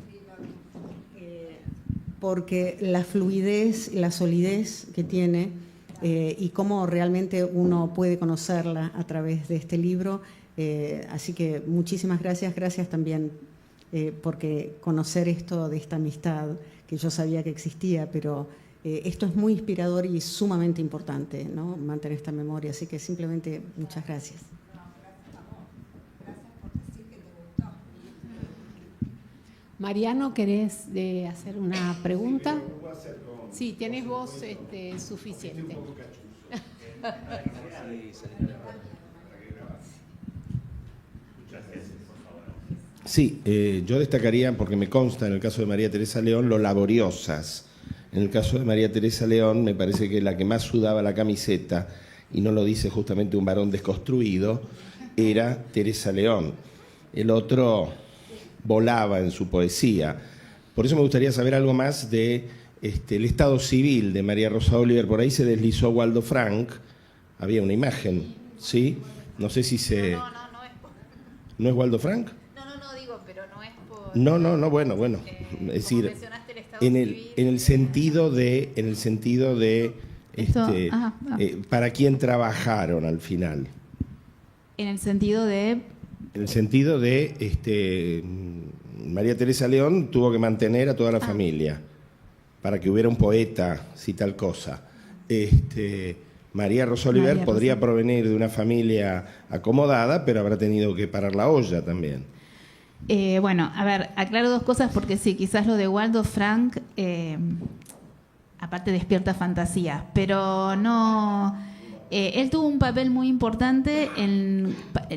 Porque la fluidez, la solidez que tiene, y cómo realmente uno puede conocerla a través de este libro. Así que muchísimas gracias. Gracias también porque conocer esto de esta amistad, que yo sabía que existía, pero esto es muy inspirador y sumamente importante, ¿no? Mantener esta memoria. Así que simplemente muchas gracias. Mariano, ¿querés hacer una pregunta? Sí, tenés voz suficiente. Sí, yo destacaría, porque me consta en el caso de María Teresa León, lo laboriosas. En el caso de María Teresa León, me parece que la que más sudaba la camiseta, y no lo dice justamente un varón desconstruido, era Teresa León. El otro volaba en su poesía. Por eso me gustaría saber algo más de el estado civil de María Rosa Oliver. Por ahí se deslizó Waldo Frank, había una imagen, ¿sí? No sé si se... No es por... ¿No es Waldo Frank? No, digo, pero no es por... No, bueno. Es decir, en el sentido de ¿para quién trabajaron al final? En el sentido de... En el sentido de María Teresa León tuvo que mantener a toda la familia para que hubiera un poeta, si tal cosa. María Rosa Oliver podría provenir de una familia acomodada, pero habrá tenido que parar la olla también. Bueno, a ver, aclaro dos cosas porque sí, quizás lo de Waldo Frank, aparte despierta fantasías, pero no... él tuvo un papel muy importante,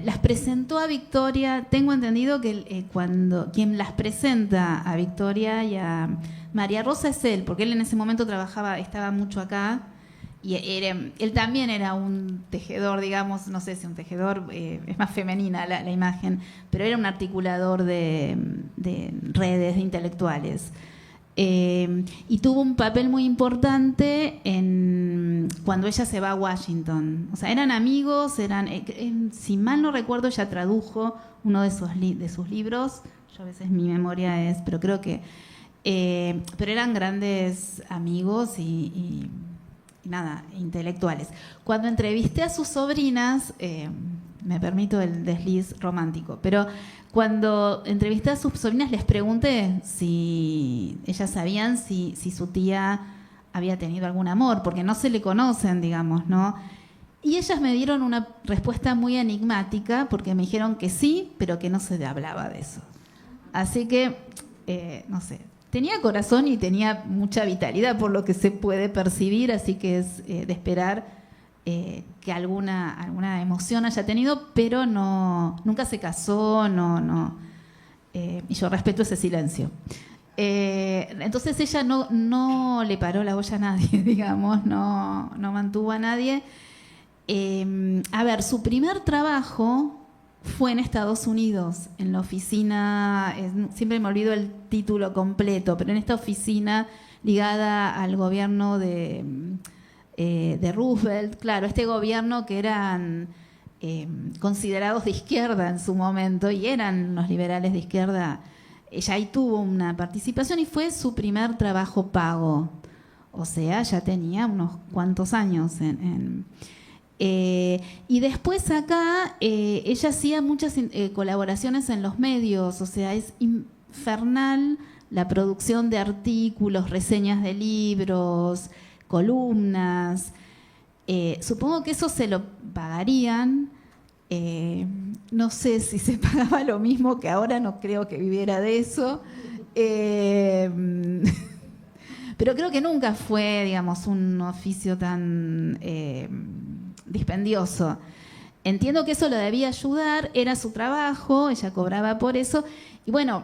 las presentó a Victoria. Tengo entendido que cuando quien las presenta a Victoria y a María Rosa es él, porque él en ese momento estaba mucho acá, y él también era un tejedor, digamos, no sé si un tejedor, es más femenina la imagen, pero era un articulador de redes, de intelectuales. Y tuvo un papel muy importante cuando ella se va a Washington. O sea, eran amigos, si mal no recuerdo, ella tradujo uno de sus libros. Yo a veces mi memoria es, pero creo que... pero eran grandes amigos y nada, intelectuales. Cuando entrevisté a sus sobrinas, me permito el desliz romántico, pero cuando entrevisté a sus sobrinas les pregunté si ellas sabían si su tía había tenido algún amor, porque no se le conocen, digamos, ¿no? Y ellas me dieron una respuesta muy enigmática, porque me dijeron que sí, pero que no se hablaba de eso. Así que, no sé, tenía corazón y tenía mucha vitalidad, por lo que se puede percibir, así que es de esperar que alguna emoción haya tenido, pero nunca se casó, y yo respeto ese silencio. Entonces ella no le paró la olla a nadie, digamos, no mantuvo a nadie. A ver, su primer trabajo fue en Estados Unidos, en la oficina, siempre me olvido el título completo, pero en esta oficina ligada al gobierno de Roosevelt, claro, este gobierno que eran considerados de izquierda en su momento, y eran los liberales de izquierda. Ella ahí tuvo una participación y fue su primer trabajo pago, o sea, ya tenía unos cuantos años y después acá ella hacía muchas colaboraciones en los medios, o sea, es infernal la producción de artículos, reseñas de libros, columnas. Supongo que eso se lo pagarían. No sé si se pagaba lo mismo que ahora, no creo que viviera de eso. Pero creo que nunca fue, digamos, un oficio tan dispendioso. Entiendo que eso lo debía ayudar, era su trabajo, ella cobraba por eso. Y bueno,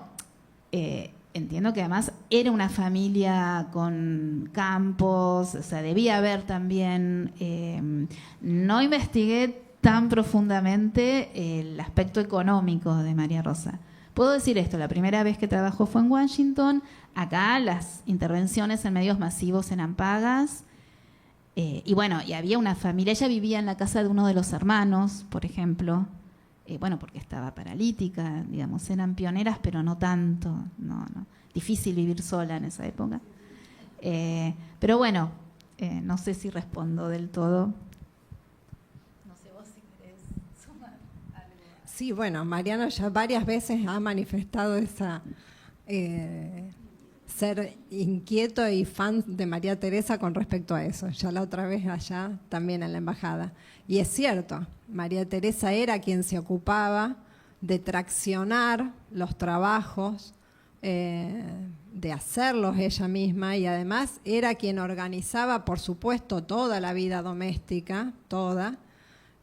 entiendo que además era una familia con campos, o sea, debía haber también... no investigué tan profundamente el aspecto económico de María Rosa. Puedo decir esto, la primera vez que trabajó fue en Washington. Acá las intervenciones en medios masivos eran pagas. Y bueno, y había una familia. Ella vivía en la casa de uno de los hermanos, por ejemplo. Bueno, porque estaba paralítica, digamos, eran pioneras, pero no tanto. No. Difícil vivir sola en esa época. Pero bueno, no sé si respondo del todo. Sí, bueno, Mariano ya varias veces ha manifestado esa ser inquieto y fan de María Teresa con respecto a eso. Ya la otra vez allá también en la embajada. Y es cierto, María Teresa era quien se ocupaba de traccionar los trabajos de hacerlos ella misma, y además era quien organizaba, por supuesto, toda la vida doméstica, toda,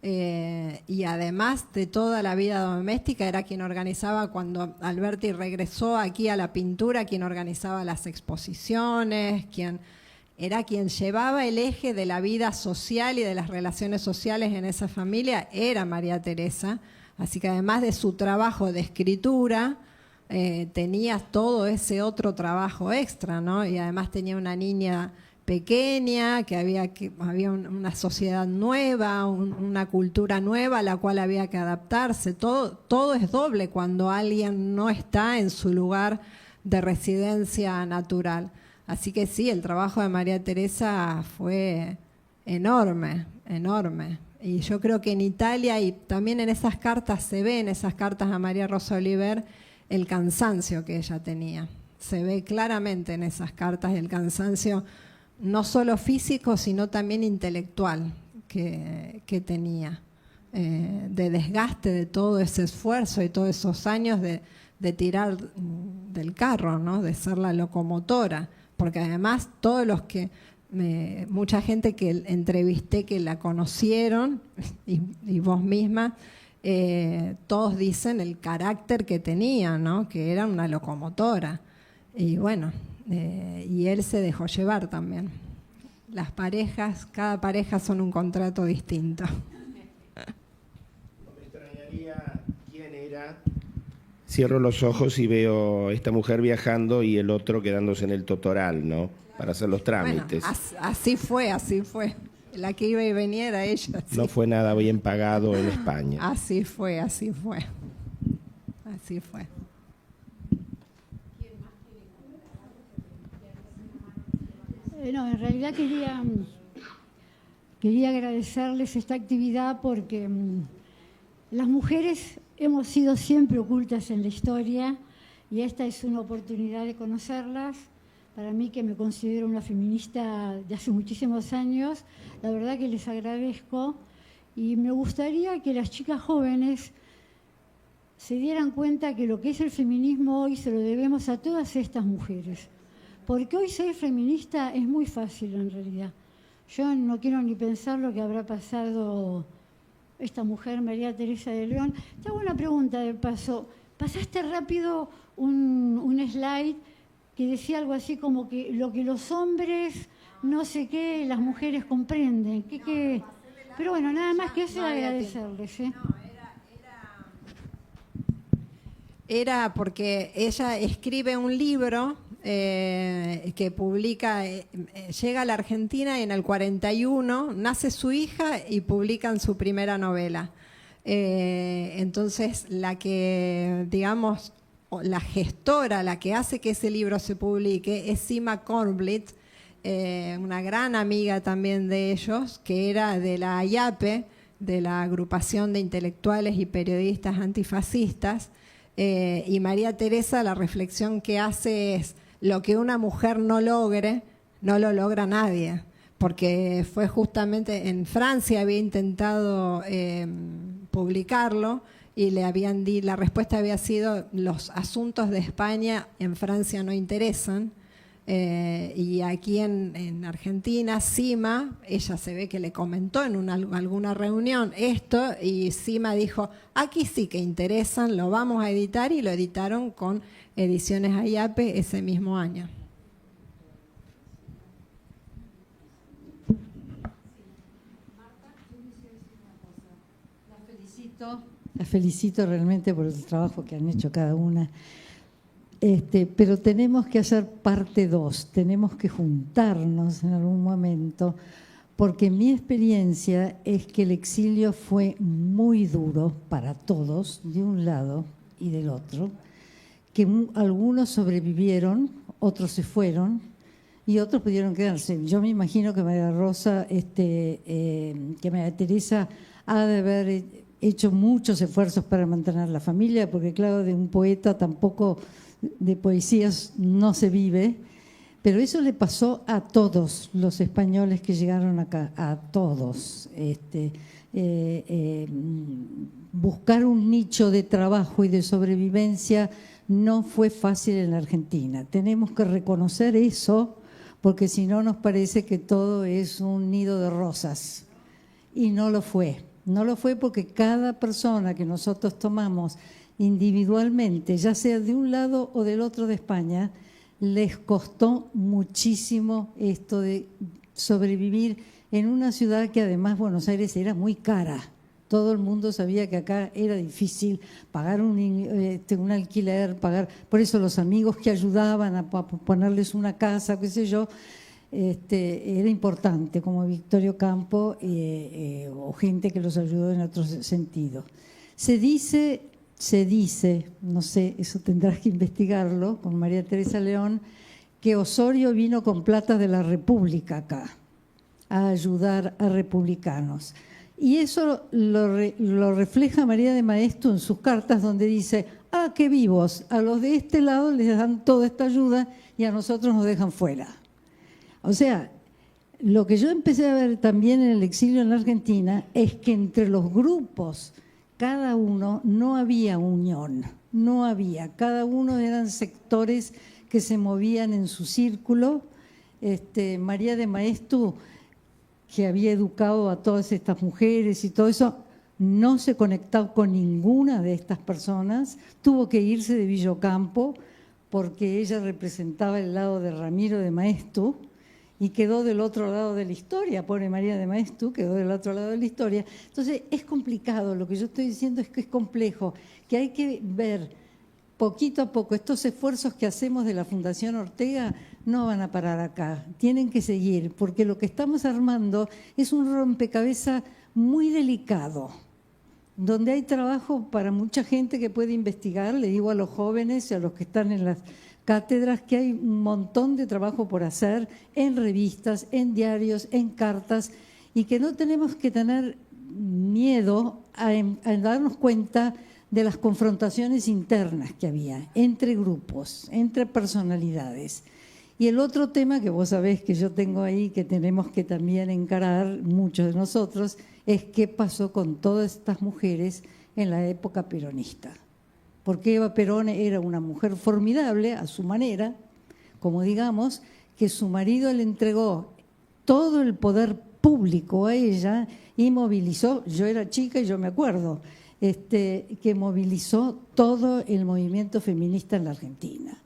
y además de toda la vida doméstica era quien organizaba, cuando Alberti regresó aquí a la pintura, quien organizaba las exposiciones, era quien llevaba el eje de la vida social y de las relaciones sociales en esa familia, era María Teresa. Así que además de su trabajo de escritura, tenía todo ese otro trabajo extra, ¿no? Y además tenía una niña pequeña, que había una sociedad nueva, una cultura nueva a la cual había que adaptarse. Todo es doble cuando alguien no está en su lugar de residencia natural. Así que sí, el trabajo de María Teresa fue enorme, enorme. Y yo creo que en Italia, y también en esas cartas se ve, en esas cartas a María Rosa Oliver, el cansancio que ella tenía. Se ve claramente en esas cartas el cansancio, no solo físico, sino también intelectual que tenía, de desgaste de todo ese esfuerzo y todos esos años de tirar del carro, ¿no? De ser la locomotora. Porque además todos los que... mucha gente que entrevisté que la conocieron, y vos misma, todos dicen el carácter que tenía, ¿no? Que era una locomotora. Y bueno, y él se dejó llevar también. Las parejas, cada pareja son un contrato distinto. Me extrañaría quién era. Cierro los ojos y veo esta mujer viajando y el otro quedándose en el Totoral, ¿no? Para hacer los trámites. Bueno, así fue. La que iba y venía era ella. Sí. No fue nada bien pagado en España. Así fue. No, en realidad quería agradecerles esta actividad porque las mujeres hemos sido siempre ocultas en la historia y esta es una oportunidad de conocerlas. Para mí, que me considero una feminista de hace muchísimos años, la verdad que les agradezco y me gustaría que las chicas jóvenes se dieran cuenta que lo que es el feminismo hoy se lo debemos a todas estas mujeres. Porque hoy ser feminista es muy fácil en realidad. Yo no quiero ni pensar lo que habrá pasado esta mujer, María Teresa de León. Te hago una pregunta de paso. Pasaste rápido un slide que decía algo así como que lo que los hombres, no sé qué, las mujeres comprenden. Pero bueno, nada más que eso, agradecerles. Era porque ella escribe un libro que publica, llega a la Argentina y en el 41 nace su hija y publican su primera novela. Entonces, la que, digamos, la gestora, la que hace que ese libro se publique, es Sima Kornblit, una gran amiga también de ellos, que era de la AIAPE, de la Agrupación de Intelectuales y Periodistas Antifascistas, y María Teresa, la reflexión que hace es: lo que una mujer no logre, no lo logra nadie, porque fue justamente en Francia, había intentado publicarlo, y la respuesta había sido: los asuntos de España en Francia no interesan. Y aquí en Argentina, Sima, ella se ve que le comentó en alguna reunión esto, y Sima dijo: aquí sí que interesan, lo vamos a editar, y lo editaron con Ediciones AIAPE ese mismo año. Las felicito realmente por el trabajo que han hecho cada una. Pero tenemos que hacer parte 2, tenemos que juntarnos en algún momento, porque mi experiencia es que el exilio fue muy duro para todos, de un lado y del otro, que algunos sobrevivieron, otros se fueron y otros pudieron quedarse. Yo me imagino que María Rosa, que María Teresa ha de haber hecho muchos esfuerzos para mantener la familia, porque claro, de un poeta tampoco, de poesías no se vive, pero eso le pasó a todos los españoles que llegaron acá, a todos. Buscar un nicho de trabajo y de sobrevivencia no fue fácil en la Argentina. Tenemos que reconocer eso, porque si no nos parece que todo es un nido de rosas. Y no lo fue. No lo fue porque cada persona que nosotros tomamos individualmente, ya sea de un lado o del otro de España, les costó muchísimo esto de sobrevivir en una ciudad que además Buenos Aires era muy cara. Todo el mundo sabía que acá era difícil pagar un alquiler, pagar. Por eso los amigos que ayudaban a ponerles una casa, qué sé yo, era importante, como Victorio Campo o gente que los ayudó en otro sentido. Se dice, no sé, eso tendrás que investigarlo con María Teresa León, que Osorio vino con plata de la República acá a ayudar a republicanos. Y eso lo refleja María de Maeztu en sus cartas, donde dice, qué vivos, a los de este lado les dan toda esta ayuda y a nosotros nos dejan fuera. O sea, lo que yo empecé a ver también en el exilio en la Argentina es que entre los grupos, cada uno, no había unión, no había. Cada uno eran sectores que se movían en su círculo. María de Maeztu, que había educado a todas estas mujeres y todo eso, no se conectó con ninguna de estas personas, tuvo que irse de Villocampo porque ella representaba el lado de Ramiro de Maeztu y quedó del otro lado de la historia, pobre María de Maeztu, quedó del otro lado de la historia. Entonces es complicado, lo que yo estoy diciendo es que es complejo, que hay que ver poquito a poco. Estos esfuerzos que hacemos de la Fundación Ortega no van a parar acá, tienen que seguir, porque lo que estamos armando es un rompecabezas muy delicado, donde hay trabajo para mucha gente que puede investigar. Le digo a los jóvenes y a los que están en las cátedras que hay un montón de trabajo por hacer en revistas, en diarios, en cartas, y que no tenemos que tener miedo a darnos cuenta de las confrontaciones internas que había entre grupos, entre personalidades. Y el otro tema que vos sabés que yo tengo ahí, que tenemos que también encarar muchos de nosotros, es qué pasó con todas estas mujeres en la época peronista. Porque Eva Perón era una mujer formidable a su manera, como digamos, que su marido le entregó todo el poder público a ella y movilizó, yo era chica y yo me acuerdo, que movilizó todo el movimiento feminista en la Argentina.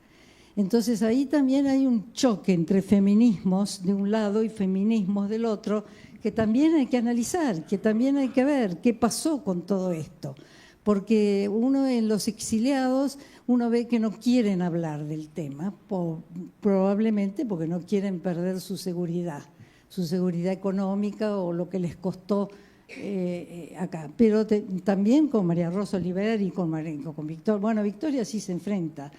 Entonces ahí también hay un choque entre feminismos de un lado y feminismos del otro, que también hay que analizar, que también hay que ver qué pasó con todo esto. Porque uno en los exiliados, uno ve que no quieren hablar del tema, probablemente porque no quieren perder su seguridad económica o lo que les costó acá. Pero también con María Rosa Oliver y con Victoria, bueno, Victoria sí se enfrenta,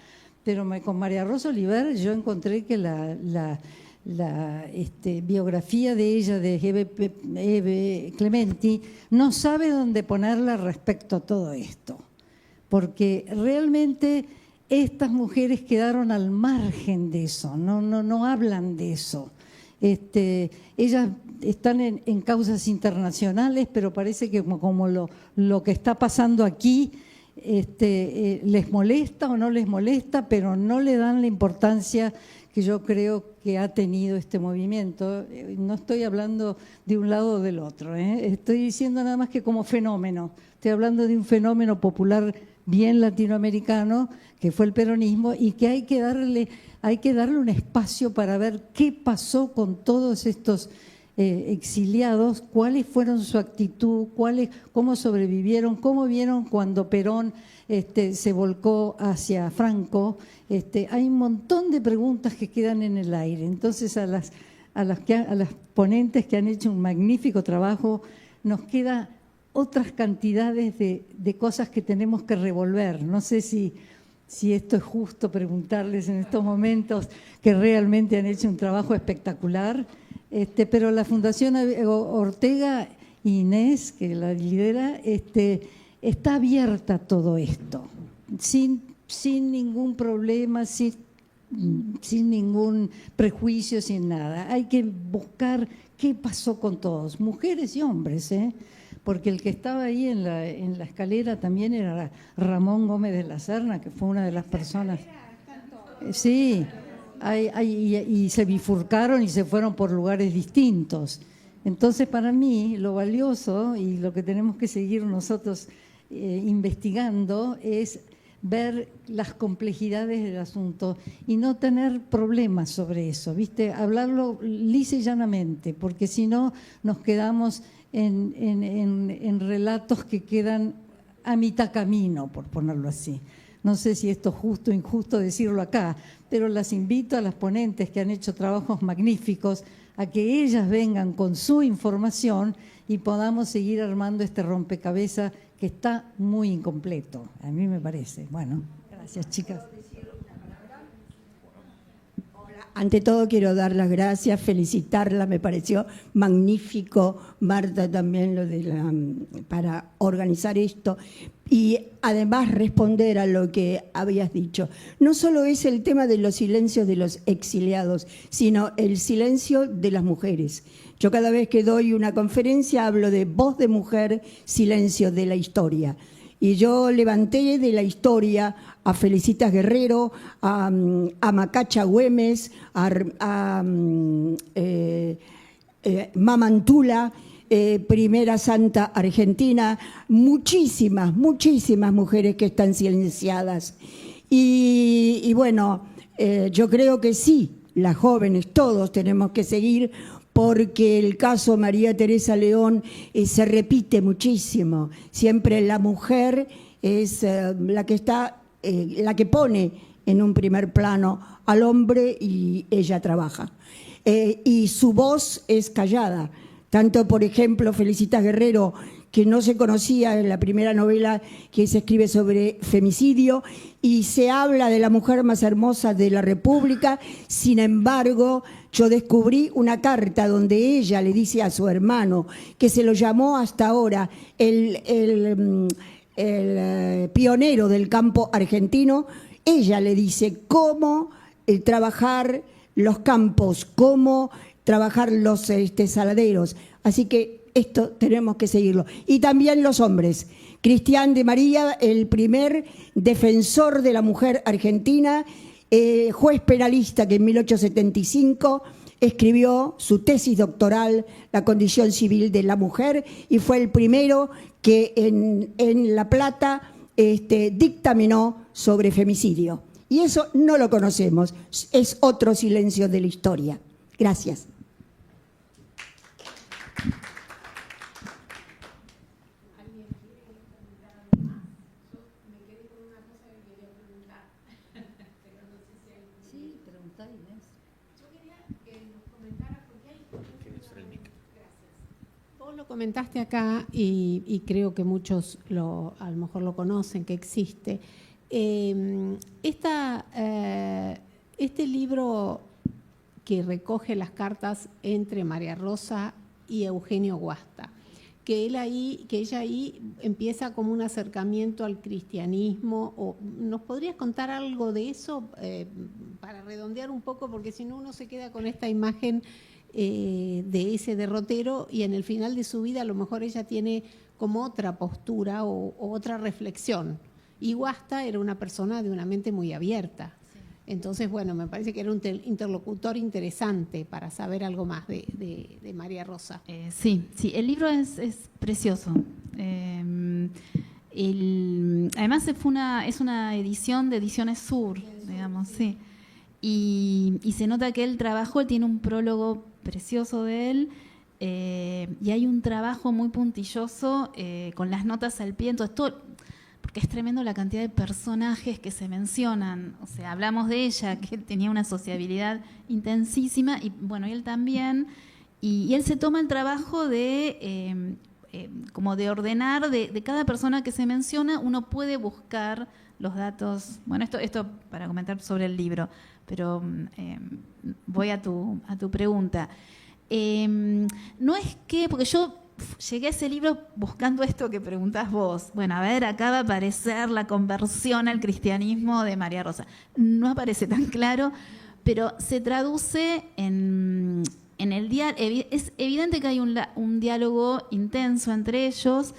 pero con María Rosa Oliver yo encontré que la biografía de ella, de Eve Clementi, no sabe dónde ponerla respecto a todo esto, porque realmente estas mujeres quedaron al margen de eso, no hablan de eso. Ellas están en causas internacionales, pero parece que como lo que está pasando aquí les molesta o no les molesta, pero no le dan la importancia que yo creo que ha tenido este movimiento. No estoy hablando de un lado o del otro, estoy diciendo nada más que como fenómeno. Estoy hablando de un fenómeno popular bien latinoamericano, que fue el peronismo, y que hay que darle un espacio para ver qué pasó con todos estos exiliados, cuáles fueron su actitud, cómo sobrevivieron, cómo vieron cuando Perón se volcó hacia Franco. Hay un montón de preguntas que quedan en el aire. Entonces a las ponentes que han hecho un magnífico trabajo, nos queda otras cantidades de cosas que tenemos que revolver. No sé si esto es justo preguntarles en estos momentos, que realmente han hecho un trabajo espectacular, pero la Fundación Ortega Inés, que la lidera, está abierta a todo esto, sin ningún problema, sin ningún prejuicio, sin nada. Hay que buscar qué pasó con todos, mujeres y hombres, porque el que estaba ahí en la escalera también era Ramón Gómez de la Serna, que fue una de las personas. Sí, y se bifurcaron y se fueron por lugares distintos. Entonces, para mí, lo valioso y lo que tenemos que seguir nosotros investigando es ver las complejidades del asunto y no tener problemas sobre eso, ¿viste? Hablarlo lisa y llanamente, porque si no nos quedamos en relatos que quedan a mitad camino, por ponerlo así. No sé si esto es justo o injusto decirlo acá, pero las invito a las ponentes que han hecho trabajos magníficos a que ellas vengan con su información y podamos seguir armando este rompecabezas que está muy incompleto, a mí me parece. Bueno, gracias, chicas. Ante todo quiero dar las gracias, felicitarla, me pareció magnífico, Marta, también para organizar esto y además responder a lo que habías dicho. No solo es el tema de los silencios de los exiliados, sino el silencio de las mujeres. Yo cada vez que doy una conferencia hablo de voz de mujer, silencio de la historia. Y yo levanté de la historia a Felicitas Guerrero, a Macacha Güemes, a Mamantula, primera santa argentina, muchísimas mujeres que están silenciadas. Y bueno, yo creo que sí, las jóvenes, todos tenemos que seguir, porque el caso María Teresa León se repite muchísimo. Siempre la mujer es la que pone en un primer plano al hombre y ella trabaja. Y su voz es callada. Tanto, por ejemplo, Felicitas Guerrero, que no se conocía en la primera novela que se escribe sobre femicidio, y se habla de la mujer más hermosa de la República. Sin embargo, yo descubrí una carta donde ella le dice a su hermano, que se lo llamó hasta ahora el pionero del campo argentino, ella le dice cómo trabajar los campos, cómo trabajar los saladeros. Así que esto tenemos que seguirlo. Y también los hombres. Cristian de María, el primer defensor de la mujer argentina, juez penalista que en 1875 escribió su tesis doctoral, La condición civil de la mujer, y fue el primero que en La Plata dictaminó sobre femicidio. Y eso no lo conocemos, es otro silencio de la historia. Gracias. Vos lo comentaste acá y creo que muchos a lo mejor lo conocen, que existe. Este libro que recoge las cartas entre María Rosa y Eugenio Guasta, que ella ahí empieza como un acercamiento al cristianismo. ¿Nos podrías contar algo de eso para redondear un poco? Porque si no, uno se queda con esta imagen de ese derrotero y en el final de su vida a lo mejor ella tiene como otra postura o otra reflexión. Y Guasta era una persona de una mente muy abierta. Entonces, bueno, me parece que era un interlocutor interesante para saber algo más de María Rosa. Sí, el libro es precioso. Además es una edición de Ediciones Sur, digamos, sí. Y se nota que él tiene un prólogo precioso de él, y hay un trabajo muy puntilloso con las notas al pie. Entonces, porque es tremendo la cantidad de personajes que se mencionan. O sea, hablamos de ella, que tenía una sociabilidad intensísima, y bueno, él también. Y él se toma el trabajo de como de ordenar de cada persona que se menciona. Uno puede buscar los datos. Bueno, esto para comentar sobre el libro, pero voy a tu pregunta. No es que, porque yo llegué a ese libro buscando esto que preguntás vos. Bueno, a ver, acá va a aparecer la conversión al cristianismo de María Rosa. No aparece tan claro, pero se traduce en es evidente que hay un diálogo intenso entre ellos,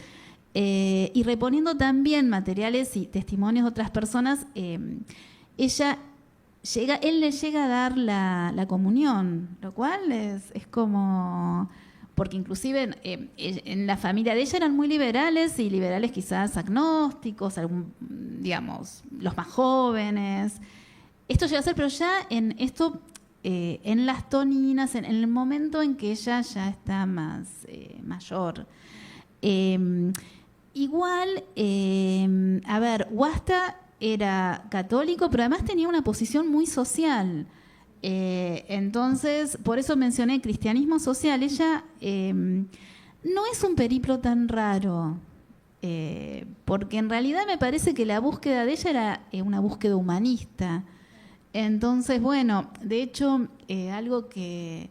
y reponiendo también materiales y testimonios de otras personas, él le llega a dar la comunión, lo cual es como... Porque inclusive en la familia de ella eran muy liberales, y liberales quizás agnósticos, digamos, los más jóvenes. Esto llega a ser, pero ya en las toninas, en el momento en que ella ya está más mayor. Igual, a ver, Guasta era católico, pero además tenía una posición muy social. Entonces, por eso mencioné cristianismo social. Ella no es un periplo tan raro, porque en realidad me parece que la búsqueda de ella era una búsqueda humanista. Entonces, bueno, de hecho, algo que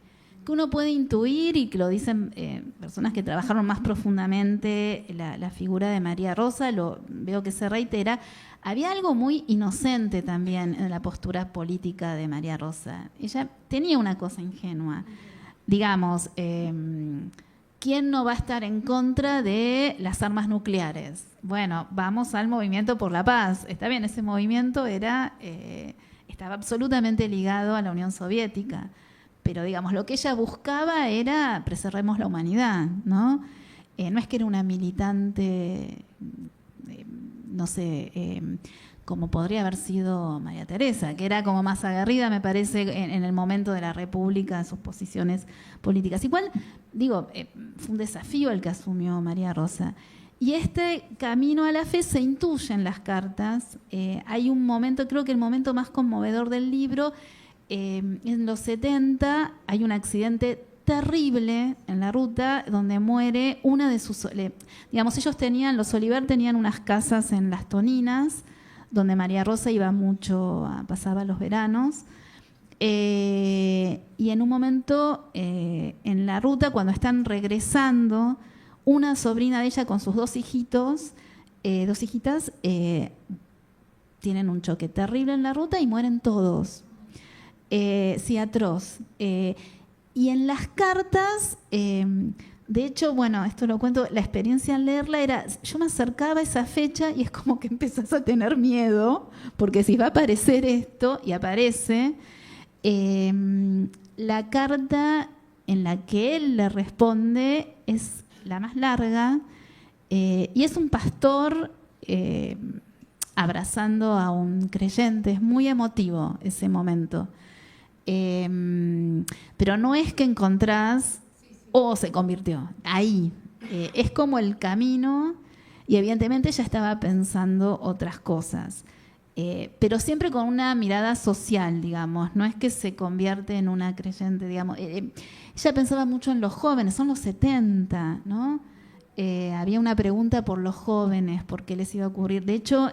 uno puede intuir, y que lo dicen personas que trabajaron más profundamente la figura de María Rosa, veo que se reitera. Había algo muy inocente también en la postura política de María Rosa. Ella tenía una cosa ingenua. Digamos, ¿quién no va a estar en contra de las armas nucleares? Bueno, vamos al Movimiento por la Paz. Está bien, ese movimiento estaba absolutamente ligado a la Unión Soviética. Pero, digamos, lo que ella buscaba era preservemos la humanidad, ¿no? No es que era una militante... no sé, como podría haber sido María Teresa, que era como más aguerrida, me parece, en el momento de la República, en sus posiciones políticas. Igual, digo, fue un desafío el que asumió María Rosa. Y este camino a la fe se intuye en las cartas. Hay un momento, creo que el momento más conmovedor del libro, en los 70 hay un accidente terrible en la ruta donde muere una de sus... digamos, los Oliver tenían unas casas en Las Toninas, donde María Rosa iba mucho, pasaba los veranos, y en un momento en la ruta, cuando están regresando, una sobrina de ella con sus dos hijitas, tienen un choque terrible en la ruta y mueren todos. Sí, atroz. Y en las cartas, de hecho, bueno, esto lo cuento, la experiencia al leerla era, yo me acercaba a esa fecha y es como que empezás a tener miedo, porque si va a aparecer esto, y aparece, la carta en la que él le responde es la más larga, y es un pastor abrazando a un creyente. Es muy emotivo ese momento. Pero no es que encontrás se convirtió ahí, es como el camino, y evidentemente ella estaba pensando otras cosas, pero siempre con una mirada social, digamos. No es que se convierte en una creyente, digamos. Ella pensaba mucho en los jóvenes, son los 70, ¿no? Había una pregunta por los jóvenes, por qué les iba a ocurrir. De hecho,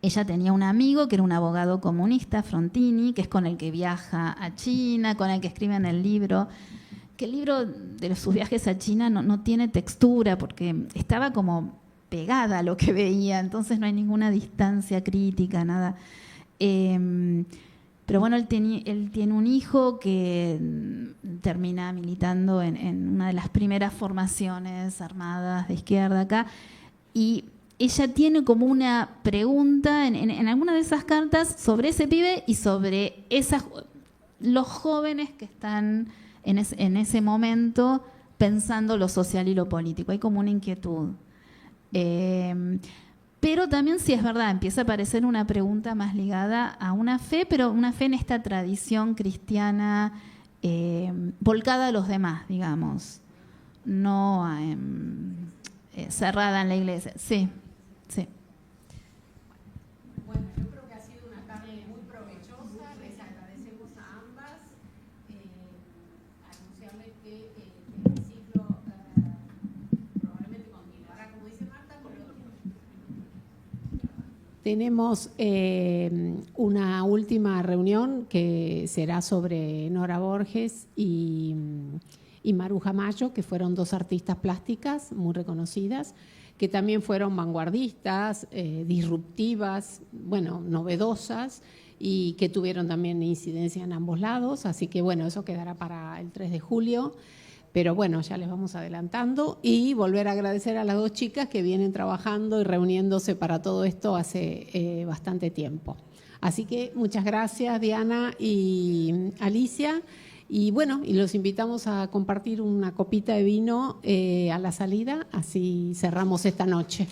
ella tenía un amigo que era un abogado comunista, Frontini, que es con el que viaja a China, con el que escribe en el libro, que el libro de sus viajes a China no tiene textura, porque estaba como pegada a lo que veía, entonces no hay ninguna distancia crítica, nada. Pero bueno, él tiene un hijo que termina militando en una de las primeras formaciones armadas de izquierda acá, y ella tiene como una pregunta en alguna de esas cartas sobre ese pibe y sobre los jóvenes que están en ese momento pensando lo social y lo político. Hay como una inquietud. Pero también, sí, es verdad, empieza a aparecer una pregunta más ligada a una fe, pero una fe en esta tradición cristiana volcada a los demás, digamos, no cerrada en la iglesia. Sí, sí. Bueno, yo creo que ha sido una tarde muy provechosa. Les agradecemos a ambas. Anunciarles que el ciclo probablemente continuará, como dice Marta, con otro. Tenemos una última reunión que será sobre Nora Borges y Maruja Mayo, que fueron dos artistas plásticas muy reconocidas, que también fueron vanguardistas, disruptivas, bueno, novedosas, y que tuvieron también incidencia en ambos lados. Así que bueno, eso quedará para el 3 de julio. Pero bueno, ya les vamos adelantando y volver a agradecer a las dos chicas que vienen trabajando y reuniéndose para todo esto hace bastante tiempo. Así que muchas gracias, Diana y Alicia. Y bueno, y los invitamos a compartir una copita de vino a la salida, así cerramos esta noche.